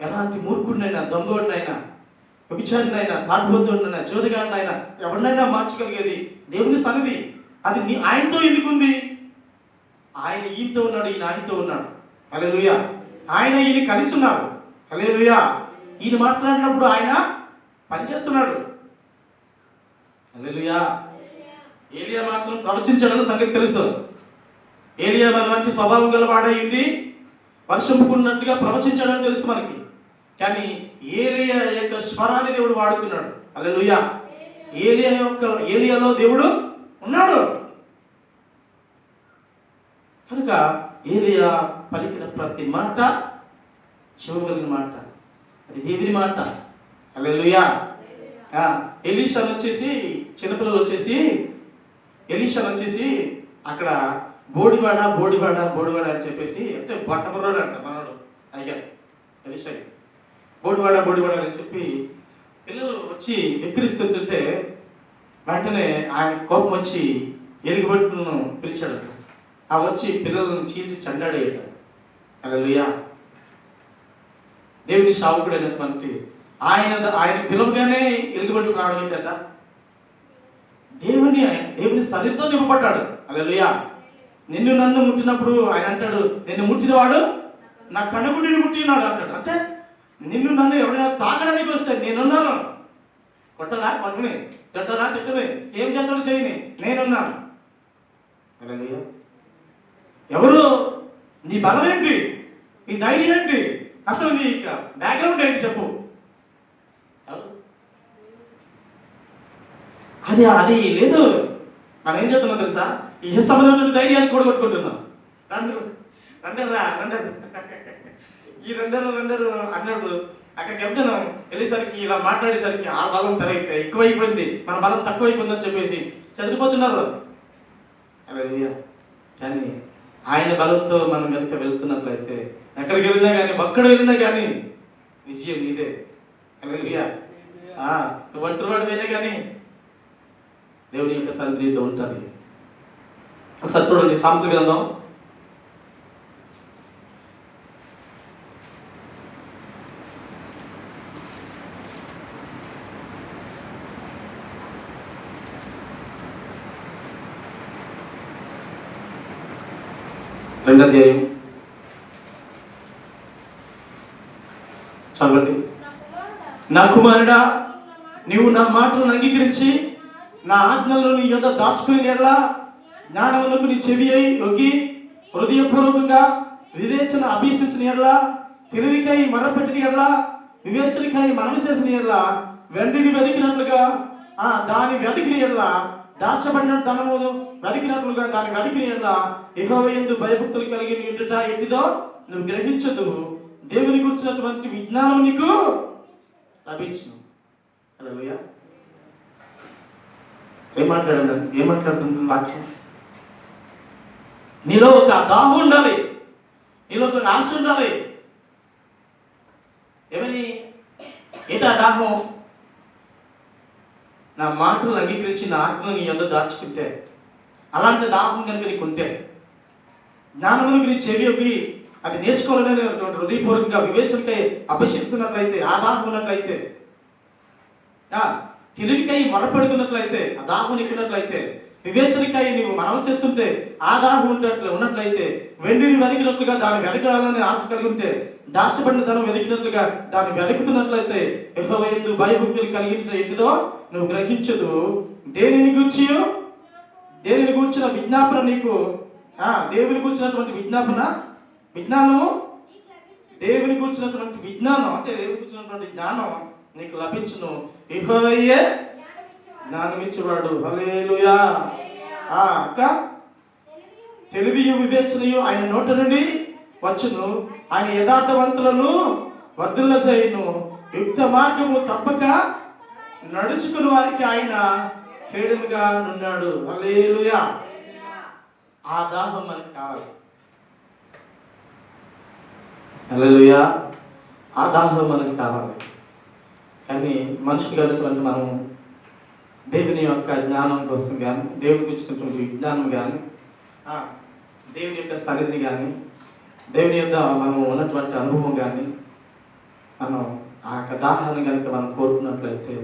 ఎలాంటి మూర్ఖుడినైనా, దొంగోడినైనా, వ్యభిచారినైనా, తాగుబోతుడినైనా, జ్యోతిగాడినైనా ఎవరినైనా మార్చగలిగేది దేవుని సన్నిధి. అది ఆయనతో ఎందుకుంది? ఆయన ఈయనతో ఉన్నాడు, ఈయన ఆయనతో ఉన్నాడు. హల్లెలూయా. ఆయన ఈయన కలిసి ఉన్నారు. హల్లెలూయా. ఈయన మాట్లాడినప్పుడు ఆయన పనిచేస్తున్నాడు. హల్లెలూయా. ఏలియా మాత్రం ప్రవచించాడని సంగతి తెలుసు. ఏలియా మనలాంటి స్వభావం గలవాడైంది, వర్షంకున్నట్టుగా ప్రవచించాడని తెలుసు మనకి. కానీ ఏలియా యొక్క స్వరాన్ని దేవుడు వాడుకున్నాడు. హల్లెలూయా. ఏలియాలో దేవుడు ఉన్నాడు కనుక ఏలియా పలికిన ప్రతి మాట జీవగలిగిన మాట, అది దేవుని మాట. హల్లెలూయా. ఎలీషా వచ్చేసి చిన్నపిల్లలు వచ్చేసి అక్కడ బోడివాడ బోడివాడ బోడివాడ అని చెప్పేసి, అంటే బట్టబుర్రాడు అంట మనోడు అయ్యా ఎలిషా. బోడివాడ బోడివాడ అని చెప్పి పిల్లలు వచ్చి ఎక్కిరిస్తుంటే వెంటనే ఆయన కోపం వచ్చి ఎలుగుబట్టును పిలిచాడు. ఆ వచ్చి పిల్లలను చీల్చి చండాడేయట. హల్లెలూయా. దేవుని సేవకుడైనటువంటి ఆయన పిలవగానే ఎలుగుబట్టు రావడం ఏంటంట? దేవుని సన్నిధితో నింపబడ్డాడు. హల్లెలూయా. నిన్ను నన్ను ముట్టినప్పుడు ఆయన అంటాడు, నిన్ను ముట్టినవాడు నా కనుగుడిని ముట్టినాడు అంటాడు. అంటే నిన్ను నన్ను ఎవరైనా తాకడానికి వస్తే నేనున్నాను. కొట్టడా కొట్టుని, తిట్టడా తిట్టుని, ఏం చేస్తాడు చేయని, నేనున్నాను. హల్లెలూయా. ఎవరు? నీ బలం ఏంటి? నీ ధైర్యం ఏంటి? అసలు నీ బ్యాక్గ్రౌండ్ ఏంటి చెప్పు. అది లేదు. మనం ఏం చేస్తున్నాం తెలుసా? ఈ సంబంధమైన ధైర్యాన్ని కూడా కొట్టుకుంటున్నాం. రండరా ఈ రెండరు అన్నాడు. అక్కడికి వెళ్తున్నాం. వెళ్ళేసరికి ఇలా మాట్లాడేసరికి ఆ బలం ఎక్కువైపోయింది, మన బలం తక్కువైపోయిందని చెప్పేసి చదిరిపోతున్నారు. హల్లెలూయా. కానీ ఆయన బలంతో మనం కనుక వెళ్తున్నట్లయితే ఎక్కడికి వెళ్ళినా కానీ, ఒక్కడ వెళ్ళినా కానీ విజయం నీదే. హల్లెలూయా. నువ్వు ఒంటరివాడు అయినా కానీ దేవుని యొక్క సన్నిధితో ఉంటుంది. ఒకసారి చూడండి సామెతల గ్రంథం 2వ అధ్యాయం చదవండి. నా కుమారుడా, నీవు నా మాటలను అంగీకరించి నా ఆజ్ఞలను నీ యొద్ద దాచుకుని ఎడల, జ్ఞానమునకు నీ చెవి అయి ఒగ్గి హృదయపూర్వకంగా వివేచన అభ్యసించిన ఎడల, తెలివికై మరపెట్టిన ఎడల, వివేచనకై మనవి చేసిన ఎడల, వెండిని వెతికినట్లుగా దాని వెతికిన ఎడల, దాచబడిన ధనము వెతికినట్లుగా దాన్ని వెతికిన ఎడల, యెహోవా యందు భయభక్తులు కలిగిన ఎదుట ఎట్టిదో నువ్వు గ్రహించదు. దేవుని గురించినటువంటి విజ్ఞానం నీకు లభించును. హల్లెలూయా. ఏమాట్లాడుతుంది వాక్యం? నీలో ఒక దాహం ఉండాలి, నీలో ఒక ఆశ ఉండాలి. ఏమని? ఏంటా దాహం? నా మాటలు అంగీకరించి నా ఆత్మను నీ యొద్ద దాచుకుంటే, అలాంటి దాహం కనుక నీకుంటే, జ్ఞానమునికి నీ చెవి ఒగ్గి అది నేర్చుకోవాలని హృదయపూర్వకంగా వివేచనకై అభ్యసిస్తున్నట్లయితే, ఆ దాహం ఉన్నట్లయితే, తెలివికై మొరపెడుతున్నట్లయితే, ఆ దాహం నీకున్నట్లయితే, వివేచనకై నీవు మనవి చేస్తుంటే ఆ దాహం ఉన్నట్లయితే, వెండిని వెతికినట్లుగా దాన్ని వెతకాలని ఆశ కలిగి ఉంటే, దాచబడిన ధనం వెతికినట్లుగా దాన్ని వెతుకుతున్నట్లయితే, యెహోవా యందు భయభక్తులు కలిగిన ఎట్టిదో నువ్వు గ్రహించదు. దేనిని గూర్చిన విజ్ఞాపన నీకు, దేవుని గూర్చినటువంటి విజ్ఞానము, దేవుని గూర్చినటువంటి విజ్ఞానం అంటే దేవుని గూర్చినటువంటి జ్ఞానం నీకు లభించును. యెహోవాయే జ్ఞానమిచ్చేవాడు. హల్లెలూయా. తెలివియు వివేచనయు ఆయన నోట నుండి వచ్చును. ఆయన యథార్థవంతులను వర్ధిల్ల చేయును. యుక్త మార్గము తప్పక నడుచుకుని వారికి ఆయన కేడముగా ఉన్నాడు. హల్లెలూయా. ఆ దాహం మనకు కావాలి. హల్లెలూయా. ఆ దాహం మనకు కావాలి. కానీ మనుషులు కనుక మనం దేవుని యొక్క జ్ఞానం కోసం కానీ, దేవునికి ఇచ్చినటువంటి విజ్ఞానం కానీ, దేవుని యొక్క సన్నిధిని కానీ, దేవుని యొక్క మనం ఉన్నటువంటి అనుభవం కానీ, మనం ఆ యొక్క దాహాన్ని కనుక మనం కోరుకున్నట్లయితే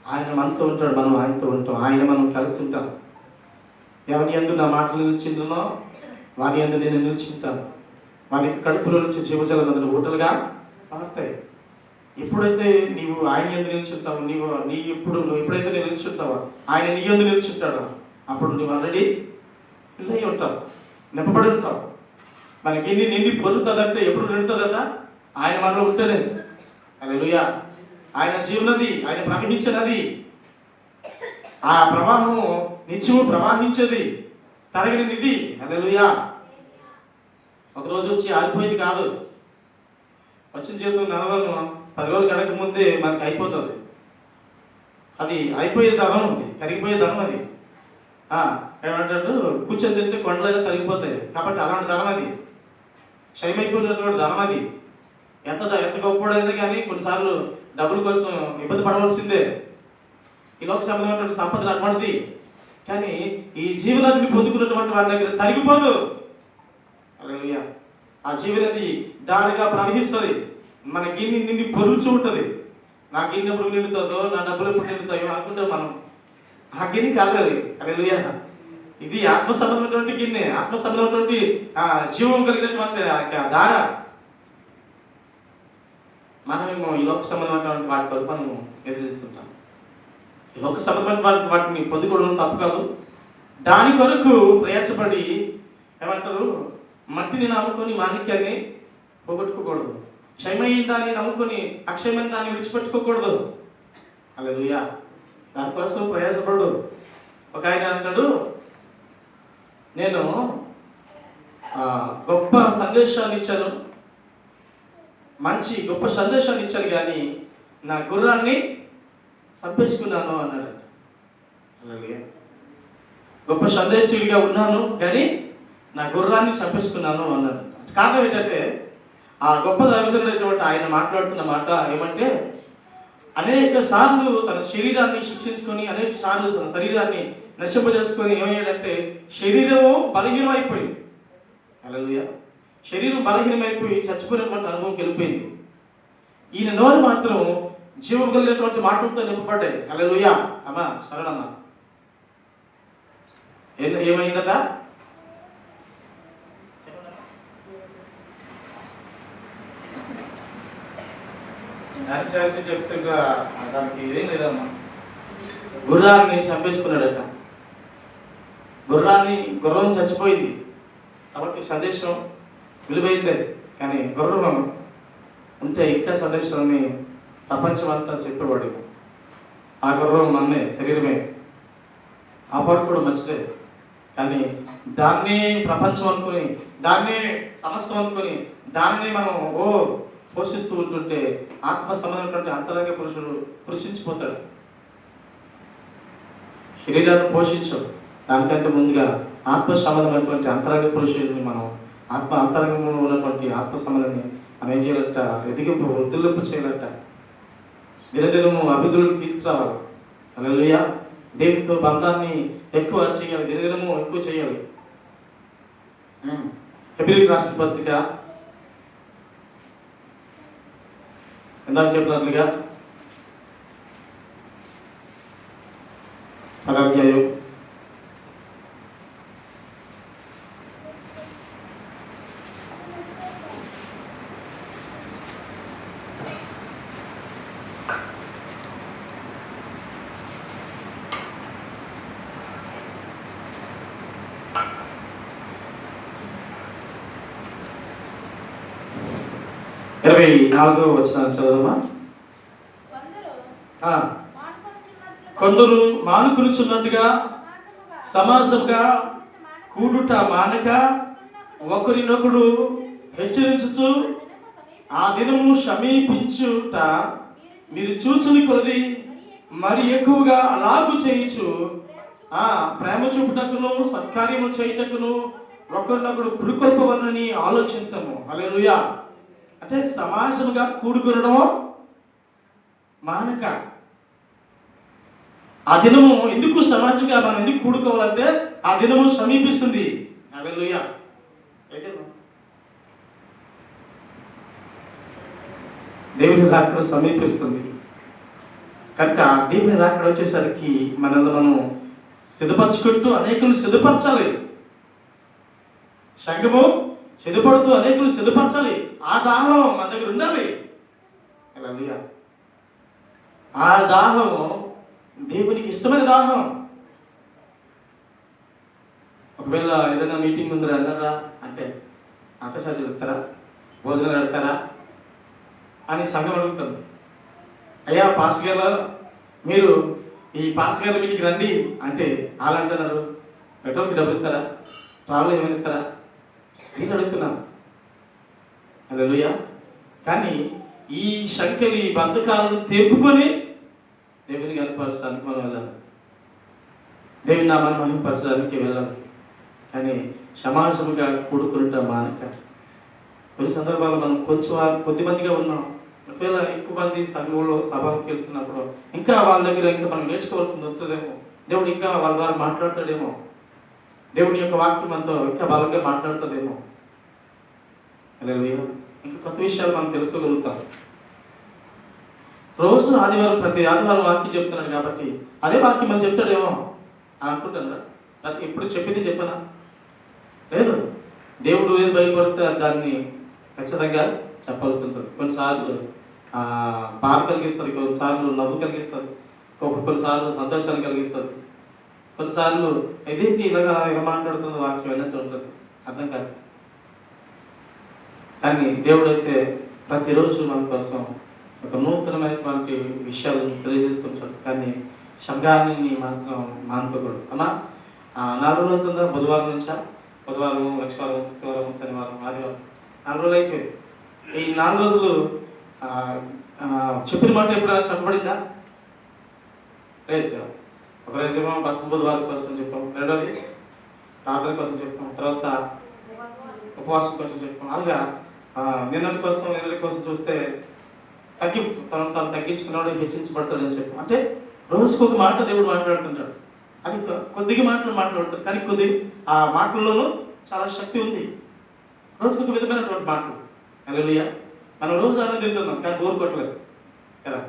ఆయన మనతో ఉంటాడు, మనం ఆయనతో ఉంటాం, ఆయన మనం కలిసి ఉంటాం. ఎవరి యందు నా మాటలు నిలిచిందో వారి యందు నేను నిలిచింటాను. వారికి కడుపులో నుంచి జీవజల నదులు ఊటలుగా పారుతాయి. ఎప్పుడైతే నీవు ఆయన యందు నిలిచుంటావు, నువ్వు ఎప్పుడైతే నేను నిలిచుంటావో ఆయన నీ యందు నిలిచుంటాడో అప్పుడు నువ్వు ఆల్రెడీ పిల్లై ఉంటావు, నింపబడి ఉంటావు. మనకి నిండి పొందుతుందంటే ఎప్పుడు నిండుతుందట? ఆయన మనలో ఉంటేనే. హల్లెలూయా. ఆయన జీవనది, ఆయన ప్రవహించినది, ఆ ప్రవాహము నిత్యము ప్రవాహించేది, తరగని నిధి. హల్లెలూయా. ఒకరోజు వచ్చి ఆగిపోయింది కాదు. వచ్చిన చేతులు నెలలను 10 రోజులు గడక ముందే మనకి అయిపోతుంది. అది అయిపోయే ధనం, అది కరిగిపోయే ధనం. అది ఏమంటాడు, కూర్చొని తింటే కొండలైనా తరిగిపోతాయి. కాబట్టి అలాంటి ధనం అది, క్షయమైపోయినటువంటి ధనం అది. ఎంత గొప్పడైనా కానీ కొన్నిసార్లు డబ్బుల కోసం ఇబ్బంది పడవలసిందే. ఈ లోక సంబంధమైనటువంటి సంపదలు అటువంటిది. కానీ ఈ జీవనాన్ని పొందుకున్నటువంటి వారి దగ్గర తరిగిపోదు. హల్లెలూయా. ఆ జీవనది దారిగా ప్రవహిస్తుంది. మన గిన్నె నిండి పొరుచు ఉంటుంది. నా గిన్నె ఎప్పుడు నిండుతుందో, నా డబ్బులు ఎప్పుడు నిండుతాయో అనుకుంటాం మనం. ఆ గిన్నె కాదు అది. హల్లెలూయా. ఇది ఆత్మ సంబంధమైనటువంటి గిన్నె, ఆత్మ సంబంధమైనటువంటి జీవం కలిగినటువంటి దార. మనమేమో ఈ లోక సంబంధమైనటువంటి వాటి కొరకు మనం ఎదురుస్తుంటాం. ఈ లోక సంబంధమైన వాటిని పొందుకోవడం తప్పు కాదు. దాని కొరకు ప్రయాసపడి ఏమంటారు, మట్టిని నమ్ముకొని మాణిక్యాన్ని పోగొట్టుకోకూడదు. క్షయమైన దాన్ని నమ్ముకొని అక్షయమైన దాన్ని విడిచిపెట్టుకోకూడదు. హల్లెలూయా. దానికోసం ప్రయాసపడు. ఒక ఆయన అంటాడు, నేను గొప్ప సందేశాన్ని ఇచ్చాను, మంచి గొప్ప సందేశాన్ని ఇచ్చాను, కానీ నా గుర్రాన్ని చంపేసుకున్నాను అన్నాడు. అలాగే గొప్ప సందేశుడిగా ఉన్నాను కానీ నా గుర్రాన్ని చంపేసుకున్నాను అన్నాడు. కారణం ఏంటంటే, ఆ గొప్ప దైవజనుడైనటువంటి ఆయన మాట్లాడుతున్న మాట ఏమంటే, అనేక సార్లు తన శరీరాన్ని శిక్షించుకొని, అనేక సార్లు తన శరీరాన్ని నశింపజేసుకొని ఏమయ్యాడంటే శరీరము బలహీనమైపోయింది. హల్లెలూయా. శరీరం బలహీనమైపోయి చచ్చిపోయినటువంటి అనుభవం వెళ్ళిపోయింది. ఈయన నోరు మాత్రం జీవం కలిగినటువంటి మాటలతో నింపబడ్డాయి. హల్లెలూయా. అమ్మా సరేనమ్మా. ఏమైందట? అరిసి చెప్తుగా దానికి ఇదేం లేదమ్మా. గుర్రాన్ని చంపేసుకున్నాడట. గుర్రం చచ్చిపోయింది కాబట్టి సందేశం విలువైందే. కానీ గుర్రం ఉంటే ఇంకా సందేశాన్ని ప్రపంచమంతా చెప్పేవాడు. ఆ గుర్రం మన్నే, శరీరమే. ఆ పాటు కూడా మంచిదే. కానీ దాన్ని ప్రపంచం అనుకుని, దాన్నే సమస్తం అనుకుని, దాన్ని మనం పోషిస్తూ ఉంటుంటే ఆత్మ సంబంధమైనటువంటి అంతరంగ పురుషుడు కృషించిపోతాడు. శరీరాన్ని పోషించవు. దానికంటే ముందుగా ఆత్మ సంబంధమైనటువంటి అంతరంగ పురుషుడిని మనం అంతరంగంలో ఉన్నటువంటి ఆత్మ సంబంధాన్ని మనం ఏం చేయాలంట, ఎదిగింపు వృద్ధులింపు చేయాలంట. దినదినము అభివృద్ధికి తీసుకురావాలి. హల్లెలూయా. దేవునితో బంధాన్ని ఎక్కువ చేయాలి, దినదినము ఎక్కువ చేయాలి. హెబ్రీయులకు రాసిన పత్రిక ఇందాక చెప్పినట్లుగా 10వ అధ్యాయం 24వ వచనం చదువుమా. కొందరు మానుకునుచున్నట్టుగా సమాసముగా కూడుట మానక ఒకరినొకడు హెచ్చరించుచు ఆ దినము సమీపించుట మీరు చూచుని కొలది మరి ఎక్కువగా అలాగు చేయించు ప్రేమ చూపుటకును సత్కార్యము చేయుటకును ఒకరినొకడు పురుకొల్పవలనని ఆలోచించము. హల్లెలూయా. అంటే సమాజముగా కూడుకునడం మానక. ఆ దినము ఎందుకు సమాజంగా మనం ఎందుకు కూడుకోవాలంటే ఆ దినము సమీపిస్తుంది. హల్లెలూయా. దేవుని రాకడ సమీపిస్తుంది కనుక దేవుని రాకడ వచ్చేసరికి మనల్ని మనం సిద్ధపరచుకుంటూ అనేకులు సిద్ధపరచాలి. సంఘము సిద్ధపడుతూ అనేకులు సిద్ధపరచాలి. ఆ దాహం మన దగ్గర ఉండాలి. హల్లెలూయా. ఆ దాహం దేవునికి ఇష్టమైన దాహం. ఒకవేళ ఏదైనా మీటింగ్ ముందర అన్నారా అంటే ఆకాశాలు పెడతారా, భోజనం పెడతారా అని సంఘం అడుగుతుంది. అయ్యా పాస్ గారు మీరు ఈ పాస్ గారి మీటింగ్ రండి అంటే వాళ్ళు అంటున్నారు పెట్రోల్కి డబ్బులు ఇస్తారా, ట్రావెల్ ఏమైనా ఇస్తారా, నేను అడుగుతున్నాను. హల్లెలూయా. కానీ ఈ సంఖ్యలు ఈ బంధకాలను తెప్పుకొని దేవునికి కనపరచడానికి మనం వెళ్ళాలి. దేవుని నామాన్ని మహిమపరచడానికి వెళ్ళాలి. కానీ సమాజముగా కూడుకుంటా మానక కొన్ని సందర్భాల్లో మనం కొద్దిమందిగా ఉన్నాం. ఒకవేళ ఎక్కువ మంది సంఘంలో సభకి వెళ్తున్నప్పుడు ఇంకా వాళ్ళ దగ్గర ఇంకా మనం నేర్చుకోవాల్సింది ఉంటుందేమో, దేవుడు ఇంకా వాళ్ళ ద్వారా మాట్లాడతాడేమో, దేవుని యొక్క వాక్యం మనతో ఇంకా బలంగా మాట్లాడుతుందేమో, ఇంకా కొత్త విషయాలు మనం తెలుసుకోగలుగుతాం. రోజు ఆదివారం ప్రతి ఆదివారం వాక్యం చెప్తున్నాడు కాబట్టి అదే వాక్యం మనం చెప్తాడేమో అనుకుంటున్నా. ఎప్పుడు చెప్పింది చెప్పనా? లేదు. దేవుడు ఏది బయలుపరిస్తే దాన్ని ఖచ్చితంగా చెప్పాల్సి ఉంటుంది. కొన్నిసార్లు బాధ కలిగిస్తుంది, కొన్నిసార్లు నవ్వు కలిగిస్తుంది, కొన్నిసార్లు సంతోషాన్ని కలిగిస్తుంది, కొన్నిసార్లు ఇదేంటి ఇలా మాట్లాడుతుంది వాక్యం అన్నట్టు ఉంటుంది, అర్థం కాదు. కానీ దేవుడైతే ప్రతిరోజు మన కోసం ఒక నూతనమైనటువంటి విషయాలు తెలియజేస్తుంటాడు. కానీ సంఘాన్ని మాత్రం మానుకోకూడదు. అమ్మా 4 రోజులు అవుతుందా? బుధవారం నుంచా? బుధవారం, లక్షవారం, శుక్రవారం, శనివారం, ఆదివారం 4 రోజులు అయిపోయింది. ఈ 4 రోజులు చెప్పిన మాట ఎప్పుడైనా చెప్పబడిందా? లేదు కదా. ఒకరోజు ఏమో ఫస్ట్ బుధవారం కోసం చెప్పాం, రెండోది ప్రార్థన కోసం చెప్పాం, తర్వాత ఉపవాసం కోసం చెప్పాం. అలాగా నిన్నటి కోసం చూస్తే తగ్గింపు, తను తగ్గించుకున్నాడు, హెచ్చించబడతాడని చెప్పాం. అంటే రోజుకు ఒక మాట దేవుడు మాట్లాడుతుంటాడు. అది కొద్దిగా మాట్లాడతాడు, కానీ ఆ మాటల్లోనూ చాలా శక్తి ఉంది. రోజుకు ఒక విధమైనటువంటి మాటలు. హల్లెలూయా. మనం రోజు అన్నం తింటున్నాం, కానీ బోర్ కొట్టలేదు కదా.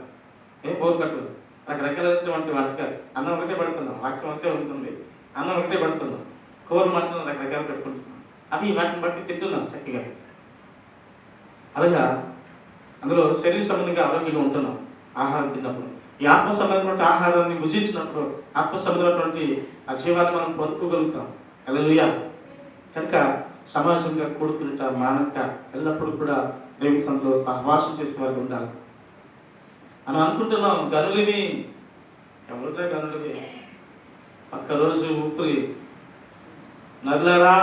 బోర్ కొట్టలేదు. రకరకాలైనటువంటి వంటకాలు, అన్నం ఒకటే పడుతున్నాం, వాక్యం ఒకటే ఉంటుంది, అన్నం ఒకటే పడుతున్నాం, కూర మాత్రం రకరకాలు పెట్టుకుంటున్నాం. అవి వాటిని బట్టి తింటున్నాం చక్కగా. అలాగా అందులో శరీర సంబంధంగా ఆరోగ్యంగా ఉంటున్నాం ఆహారం తిన్నప్పుడు. ఈ ఆత్మ సంబంధమైనటువంటి ఆహారాన్ని భుజించినప్పుడు ఆత్మ సంబంధమైనటువంటి ఆ జీవాన్ని మనం పొందుకోగలుగుతాం. హల్లెలూయా. కనుక సమాజంగా కూడుకుంట మానక ఎల్లప్పుడూ కూడా దేవుని సన్నిధిలో సహవాసం చేసే వారికి ఉండాలి. మనం అనుకుంటున్నాం గనులివి, ఎవరిదే గనులివి, ఒక్క రోజు ఊపిరి నరులరా,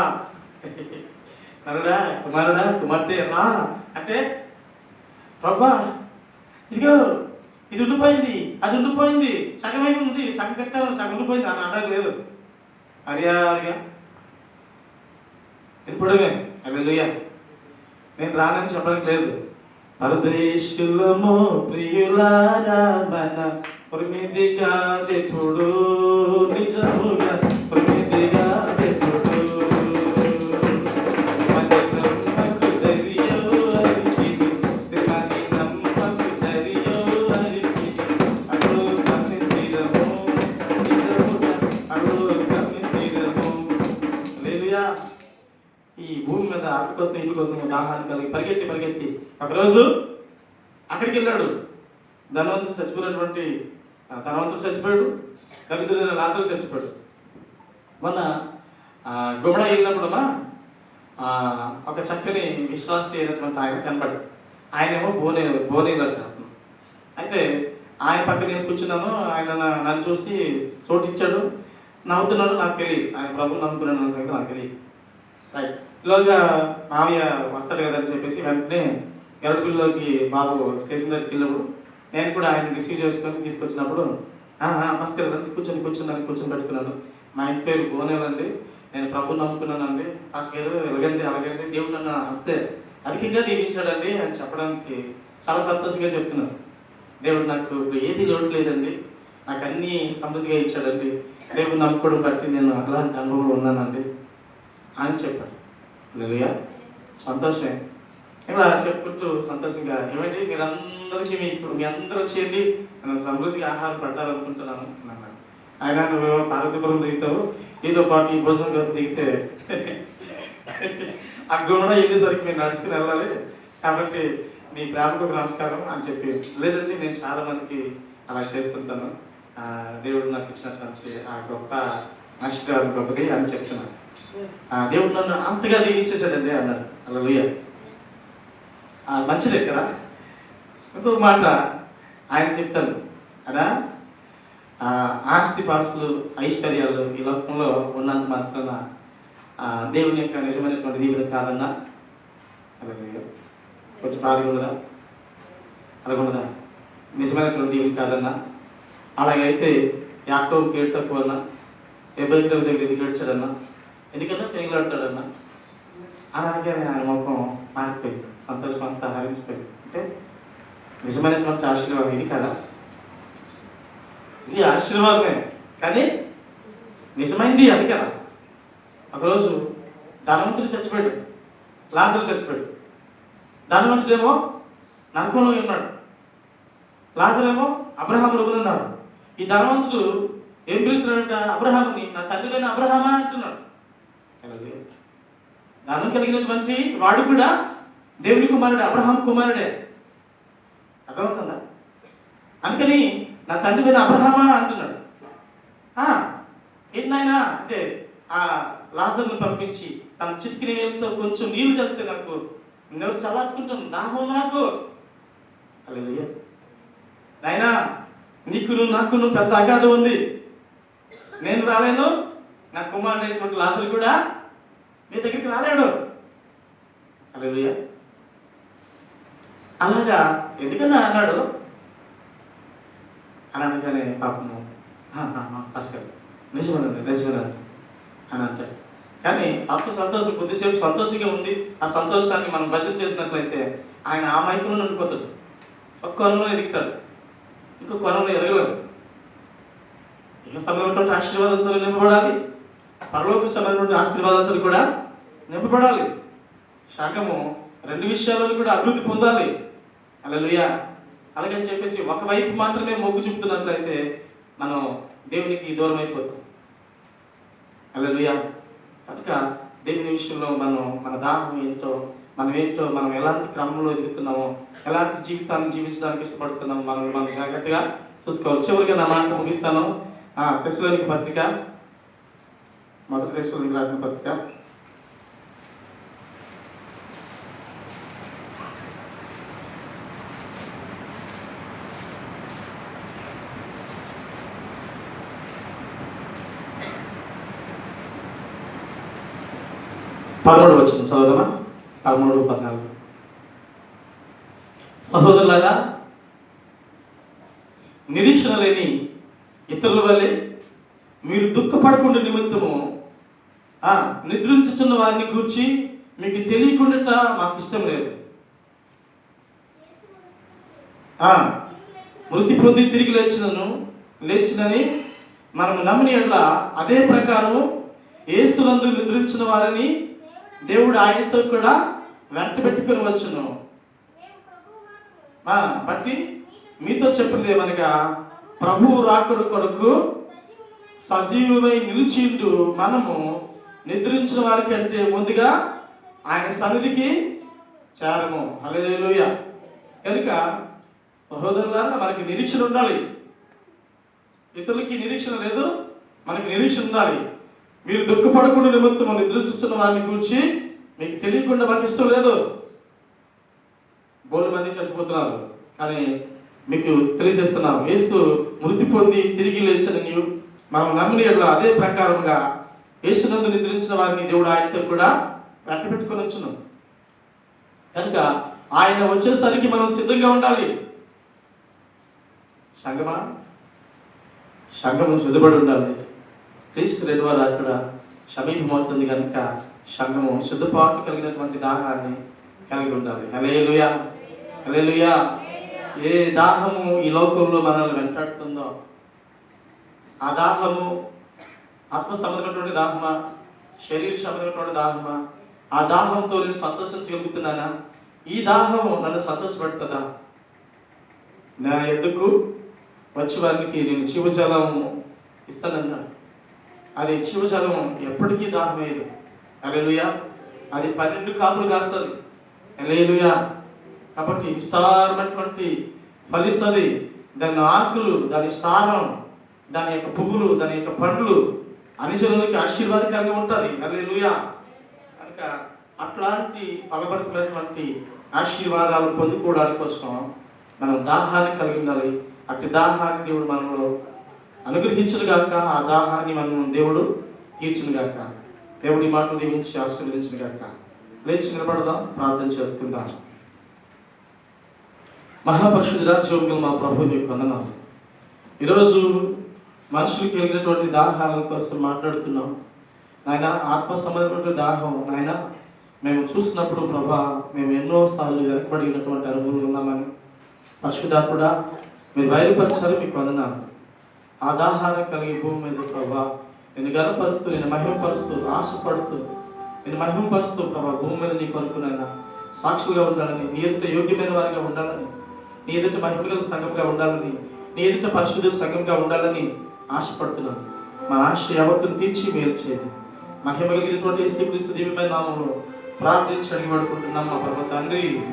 నరుడా, కుమారుడా, కుమార్తె రా అంటే, ప్రభా ఇదిగో ఇది ఉండిపోయింది, అది ఉండిపోయింది, సగం అయిపోయింది, సగం కట్టాను, సగం ఉండిపోయింది అని అనడం లేదు. అరియా ఇప్పుడే హల్లెలూయా. నేను రానని చెప్పడానికి లేదు. పరదేశులము ప్రియులారా మన ప్రమిదిగా దేవుడు, నిజముగా ప్రమిదిగా దేవుడు, ఈ భూమి మీద అటు కోసం ఇల్లు కోసం దాహాన్ని కలిగి పరిగెత్తి ఒకరోజు అక్కడికి వెళ్ళాడు. ధనవంతుడు చచ్చిపోయాడు, దరిద్రులైన రాత్రులు చచ్చిపోయాడు. మొన్న గుమ్మడ వెళ్ళినప్పుడమ్మా ఒక చక్కని విశ్వాసి అయినటువంటి ఆయన కనపడ్డాడు. ఆయనేమో బోనేలు అంటారు. అయితే ఆయన పక్కన నేను కూర్చున్నాను. ఆయన నన్ను చూసి చోటిచ్చాడు, నవ్వుతున్నాడు. నాకు తెలియదు ఆయన ప్రభుత్వం నమ్ముకున్నాను సంగతి నాకు తెలియదు. రైట్. ఇలాగా మామయ్య వస్తాడు కదా అని చెప్పేసి వెంటనే గరుడుగుల్లోకి బాబు స్టేషన్ దగ్గరికి వెళ్ళినప్పుడు నేను కూడా ఆయన రిసీవ్ చేసుకొని తీసుకొచ్చినప్పుడు నమస్కారం రండి, కూర్చొని పెట్టుకున్నాను. మా ఇంటి పేరు బోనేలండి, నేను ప్రభుని నమ్ముకున్నానండి, పాస్టర్ గారు ఎలాగండి అలాగండి, దేవుడు నన్ను అంతే అధికంగా దీవించాడండి అని చెప్పడానికి చాలా సంతోషంగా చెప్తున్నాను. దేవుడు నాకు ఏది లోటు లేదండి, నాకు అన్నీ సమృద్ధిగా ఇచ్చాడండి, దేవుడు నమ్ముకోవడం బట్టి నేను అలాంటి అనుభవంలో ఉన్నానండి అని చెప్పాడు. హల్లెలూయా. సంతోషమే. ఇలా చెప్పుకుంటూ సంతోషంగా ఏమండి మీరందరికీ మీ అందరూ చేయండి, నేను సమృద్ధిగా ఆహారం పెట్టాలనుకుంటున్నాను అన్నాను. ఆయన నువ్వేమో పార్వతీపురం దిగుతావు, ఏదో పాటు ఈ భోజనం కోసం దిగితే ఆ గుమ్మడ వెళ్ళేసరికి మీరు నడుచుకుని వెళ్ళాలి, కాబట్టి మీ ప్రేమకు నమస్కారం అని చెప్పి, లేదండి నేను చాలా మందికి అలా చేస్తుంటాను, దేవుడు నాకు ఇచ్చినటువంటి ఆ గొప్ప ఆశీర్వాదం గొప్పది అని చెప్తున్నాను. దేవుడు నన్ను అంతగా దీవించేశాడండి అన్నాడు. హల్లెలూయా. మంచిదే కదా. ఇంకొక మాట ఆయన చెప్తాను అదా, ఆస్తి పాస్తులు ఐశ్వర్యాలు ఈ లోకంలో ఉన్నంత మాత్రాన దేవుని యొక్క నిజమైనటువంటి దీవుడు కాదన్నా. హల్లెలూయా. కొంచెం బాధగా అలాగుండదా? నిజమైనటువంటి దీవుడు కాదన్నా. అలాగైతే యాకోబుకి ఏడు తక్కువ అన్నా, ఎబ్రహీం దగ్గర ఎందుకు వచ్చాడన్నా, ఎందుకన్నా పెరుగులాడతాడన్నా అలాగే ఆయన ముఖం మారిపోయింది, సంతోషం అంతా హరించిపోయింది. అంటే నిజమైనటువంటి ఆశీర్వాదం ఇది కదా, ఇది ఆశీర్వాదమే కానీ నిజమైంది అది కదా. ఒకరోజు ధనవంతుడు చచ్చిపోయాడు, లాజరు చచ్చిపోయాడు. ధనవంతుడేమో నరకంలో ఉన్నాడు, లాజరేమో అబ్రహాము ఉన్నాడు. ఈ ధనవంతుడు ఏం పిలుస్తున్నాడంట, అబ్రహాముని నా తండ్రివైన అబ్రహామా అంటున్నాడు. ధనం కలిగినటువంటి వాడు కూడా దేవుని కుమారుడే, అబ్రహాం కుమారుడే. అర్థమవుతుందా? అందుకని నా తండ్రివైన అబ్రహామా అంటున్నాడు. ఏంటైనా అంటే ఆ లాజర్ను పంపించి తన చిటికిన వేలుతో కొంచెం నీళ్లు చల్లితే నాకు ఎవరు చల్లార్చుకుంటాను, దాహం నాకు. హల్లెలూయా. నాయనా నీకును నాకును పెద్ద అగాధం ఉంది, నేను రాలేను, నా కుమారుడు అయినటువంటి లాజరు కూడా నీ దగ్గరికి రాలేడు. హల్లెలూయా. అలాగా ఎందుకన్నా అన్నాడు. అని అనగానే పాపము భాస్కర్ నిజమేనండి అని అంటాడు. కానీ అప్పుడు సంతోషం కొద్దిసేపు సంతోషంగా ఉంది. ఆ సంతోషాన్ని మనం భజన చేసినట్లయితే ఆయన ఆ మైపులో ఉండిపోతాడు, ఒక కొనంలో ఎదుగుతాడు, ఇంకో కొనంలో ఎదగలేదు. ఇక సమయమైనటువంటి ఆశీర్వాదంతో నింపబడాలి, పరలోక సమయమైనటువంటి ఆశీర్వాదంతో కూడా నింపబడాలి. శాఖము రెండు విషయాలను కూడా అభివృద్ధి పొందాలి. హల్లెలూయా. అలాగని చెప్పేసి ఒకవైపు మాత్రమే మొగ్గు చూపుతున్నట్లయితే మనం దేవునికి దూరం అయిపోతాం. హల్లెలూయా. కనుక దేవుని విషయంలో మన దాహం ఏంటో, మనం ఎలాంటి క్రమంలో ఎదుగుతున్నామో, ఎలాంటి జీవితాన్ని జీవించడానికి ఇష్టపడుతున్నామో మనం జాగ్రత్తగా చూసుకోవాలి. చివరిగా నా మాట ముగిస్తాను. తెస్సలోనికీ పత్రిక, మొదటి తెస్సలోనికీ రాసిన పత్రిక 13వ వచనం చదువుదామా? 13, 14. సహోదరులారా, నిరీక్షణ లేని ఇతరుల వల్లే మీరు దుఃఖపడకుండా నిమిత్తము నిద్రించుచున్న వారిని గూర్చి మీకు తెలియకుండా మాకు ఇష్టం లేదు. మృతి పొంది తిరిగి లేచినని మనం నమ్మిన యెడల అదే ప్రకారం యేసునందు నిద్రించిన వారిని దేవుడు ఆయనతో కూడా వెంట పెట్టుకుని వచ్చును. బట్టి మీతో చెప్పింది ఏమనగా, ప్రభువు రాకడ కొరకు సజీవమై నిలిచిండు మనము నిద్రించిన వారి కంటే ముందుగా ఆయన సన్నిధికి చేరము. హల్లెలూయా. కనుక సహోదరులారా, మనకి నిరీక్షణ ఉండాలి. ఇతరులకి నిరీక్షణ లేదు, మనకి నిరీక్షణ ఉండాలి. మీరు దుఃఖపడకుండా నిమిత్తము నిద్రించుతున్న వారిని గురించి మీకు తెలియకుండా మాకు ఇష్టం లేదు. బోలు మంది చచ్చిపోతున్నారు, కానీ మీకు తెలియజేస్తున్నాం, యేసు మృతి పొంది తిరిగి లేచని మనం నమ్మిన యెడల అదే ప్రకారంగా యేసునందు నిద్రించిన వారిని దేవుడు ఆయనతో కూడా వెంట పెట్టుకొని వచ్చును. కనుక ఆయన వచ్చేసరికి మనం సిద్ధంగా ఉండాలి. సంఘము సిద్ధపడి ఉండాలి. క్రీస్తు రెండవ రాకడ సమీపమవుతుంది కనుక సంఘము సిద్ధపాటు కలిగినటువంటి దాహాన్ని కలిగి ఉండాలి. హల్లెలూయా, హల్లెలూయా. ఏ దాహము ఈ లోకంలో మనల్ని వెంటాడుతుందో ఆ దాహము ఆత్మ సంబంధమైనటువంటి దాహమా, శరీర సంబంధమైనటువంటి దాహమా, ఆ దాహంతో నేను సంతోషించగలుగుతున్నానా? ఈ దాహము నన్ను సంతోషపెడుతుందా? నా ఎద్దుకు వచ్చి వారికి నేను జీవజలము ఇస్తానన్నాడు. అది జీవజలం ఎప్పటికీ దాహమయ్యేది. హల్లెలూయా. అది 12 కాపులు కాస్తుంది. హల్లెలూయా. కాబట్టి విస్తారమైనటువంటి ఫలిస్తుంది. దాని ఆకులు, దాని సారం, దాని యొక్క పువ్వులు, దాని యొక్క పండ్లు అనిజనులకి ఆశీర్వాదకరంగా ఉంటుంది. హల్లెలూయా. కనుక అట్లాంటి ఫలభరితమైనటువంటి ఆశీర్వాదాలు పొందుకోవడానికి కోసం మనం దాహాన్ని కలిగి ఉండాలి. అట్టి దాహాన్ని దేవుడు మనలో అనుగ్రహించును గాక, ఆ దాహాన్ని మనం దేవుడు తీర్చును గాక. దేవుడి మాటలు దీవించి ఆశీర్వదించును గాక. లేచి నిలబడదాం, ప్రార్థన చేసుకుందాం. మహాపరిశుద్ధుడా, శివములు మా ప్రభు నీకు వందనాలు. ఈరోజు మనుషులకు కలిగినటువంటి దాహాల కోసం మాట్లాడుతున్నాం నాయన. ఆత్మ సంబంధమైనటువంటి దాహం నాయన మేము చూసినప్పుడు ప్రభా మేము ఎన్నోసార్లు వెనకబడినటువంటి అనుభవాలు ఉన్నామని పరిశుద్ధాత్ముడా మీరు బయలుపరిచారు. మీకు వందనాలు. ఆ దాహాన్ని కలిగి భూమి మీద ప్రభా నేను గర్వపరుస్తూ, నేను మహిమపరుస్తూ, ఆశపడుతూ, నేను మహిమపరుస్తూ ప్రభా భూమి మీద నీ కొరకునైనా సాక్షులుగా ఉండాలని, నీ ఎదుట యోగ్యమైన వారిగా ఉండాలని, నీ ఎదుట మహిమగల సంఘంగా ఉండాలని, నీ ఎదుట పరిశుద్ధ సంఘంగా ఉండాలని ఆశపడుతున్నాను. మా ఆశ యావత్తును తీర్చి మేలు చేయండి. మహిమ కలిగినటువంటి శ్రీకృష్ణ దివ్యమైన నామంలో ప్రార్థించి అడిగి పడుకుంటున్నాం మా పరమ తండ్రి.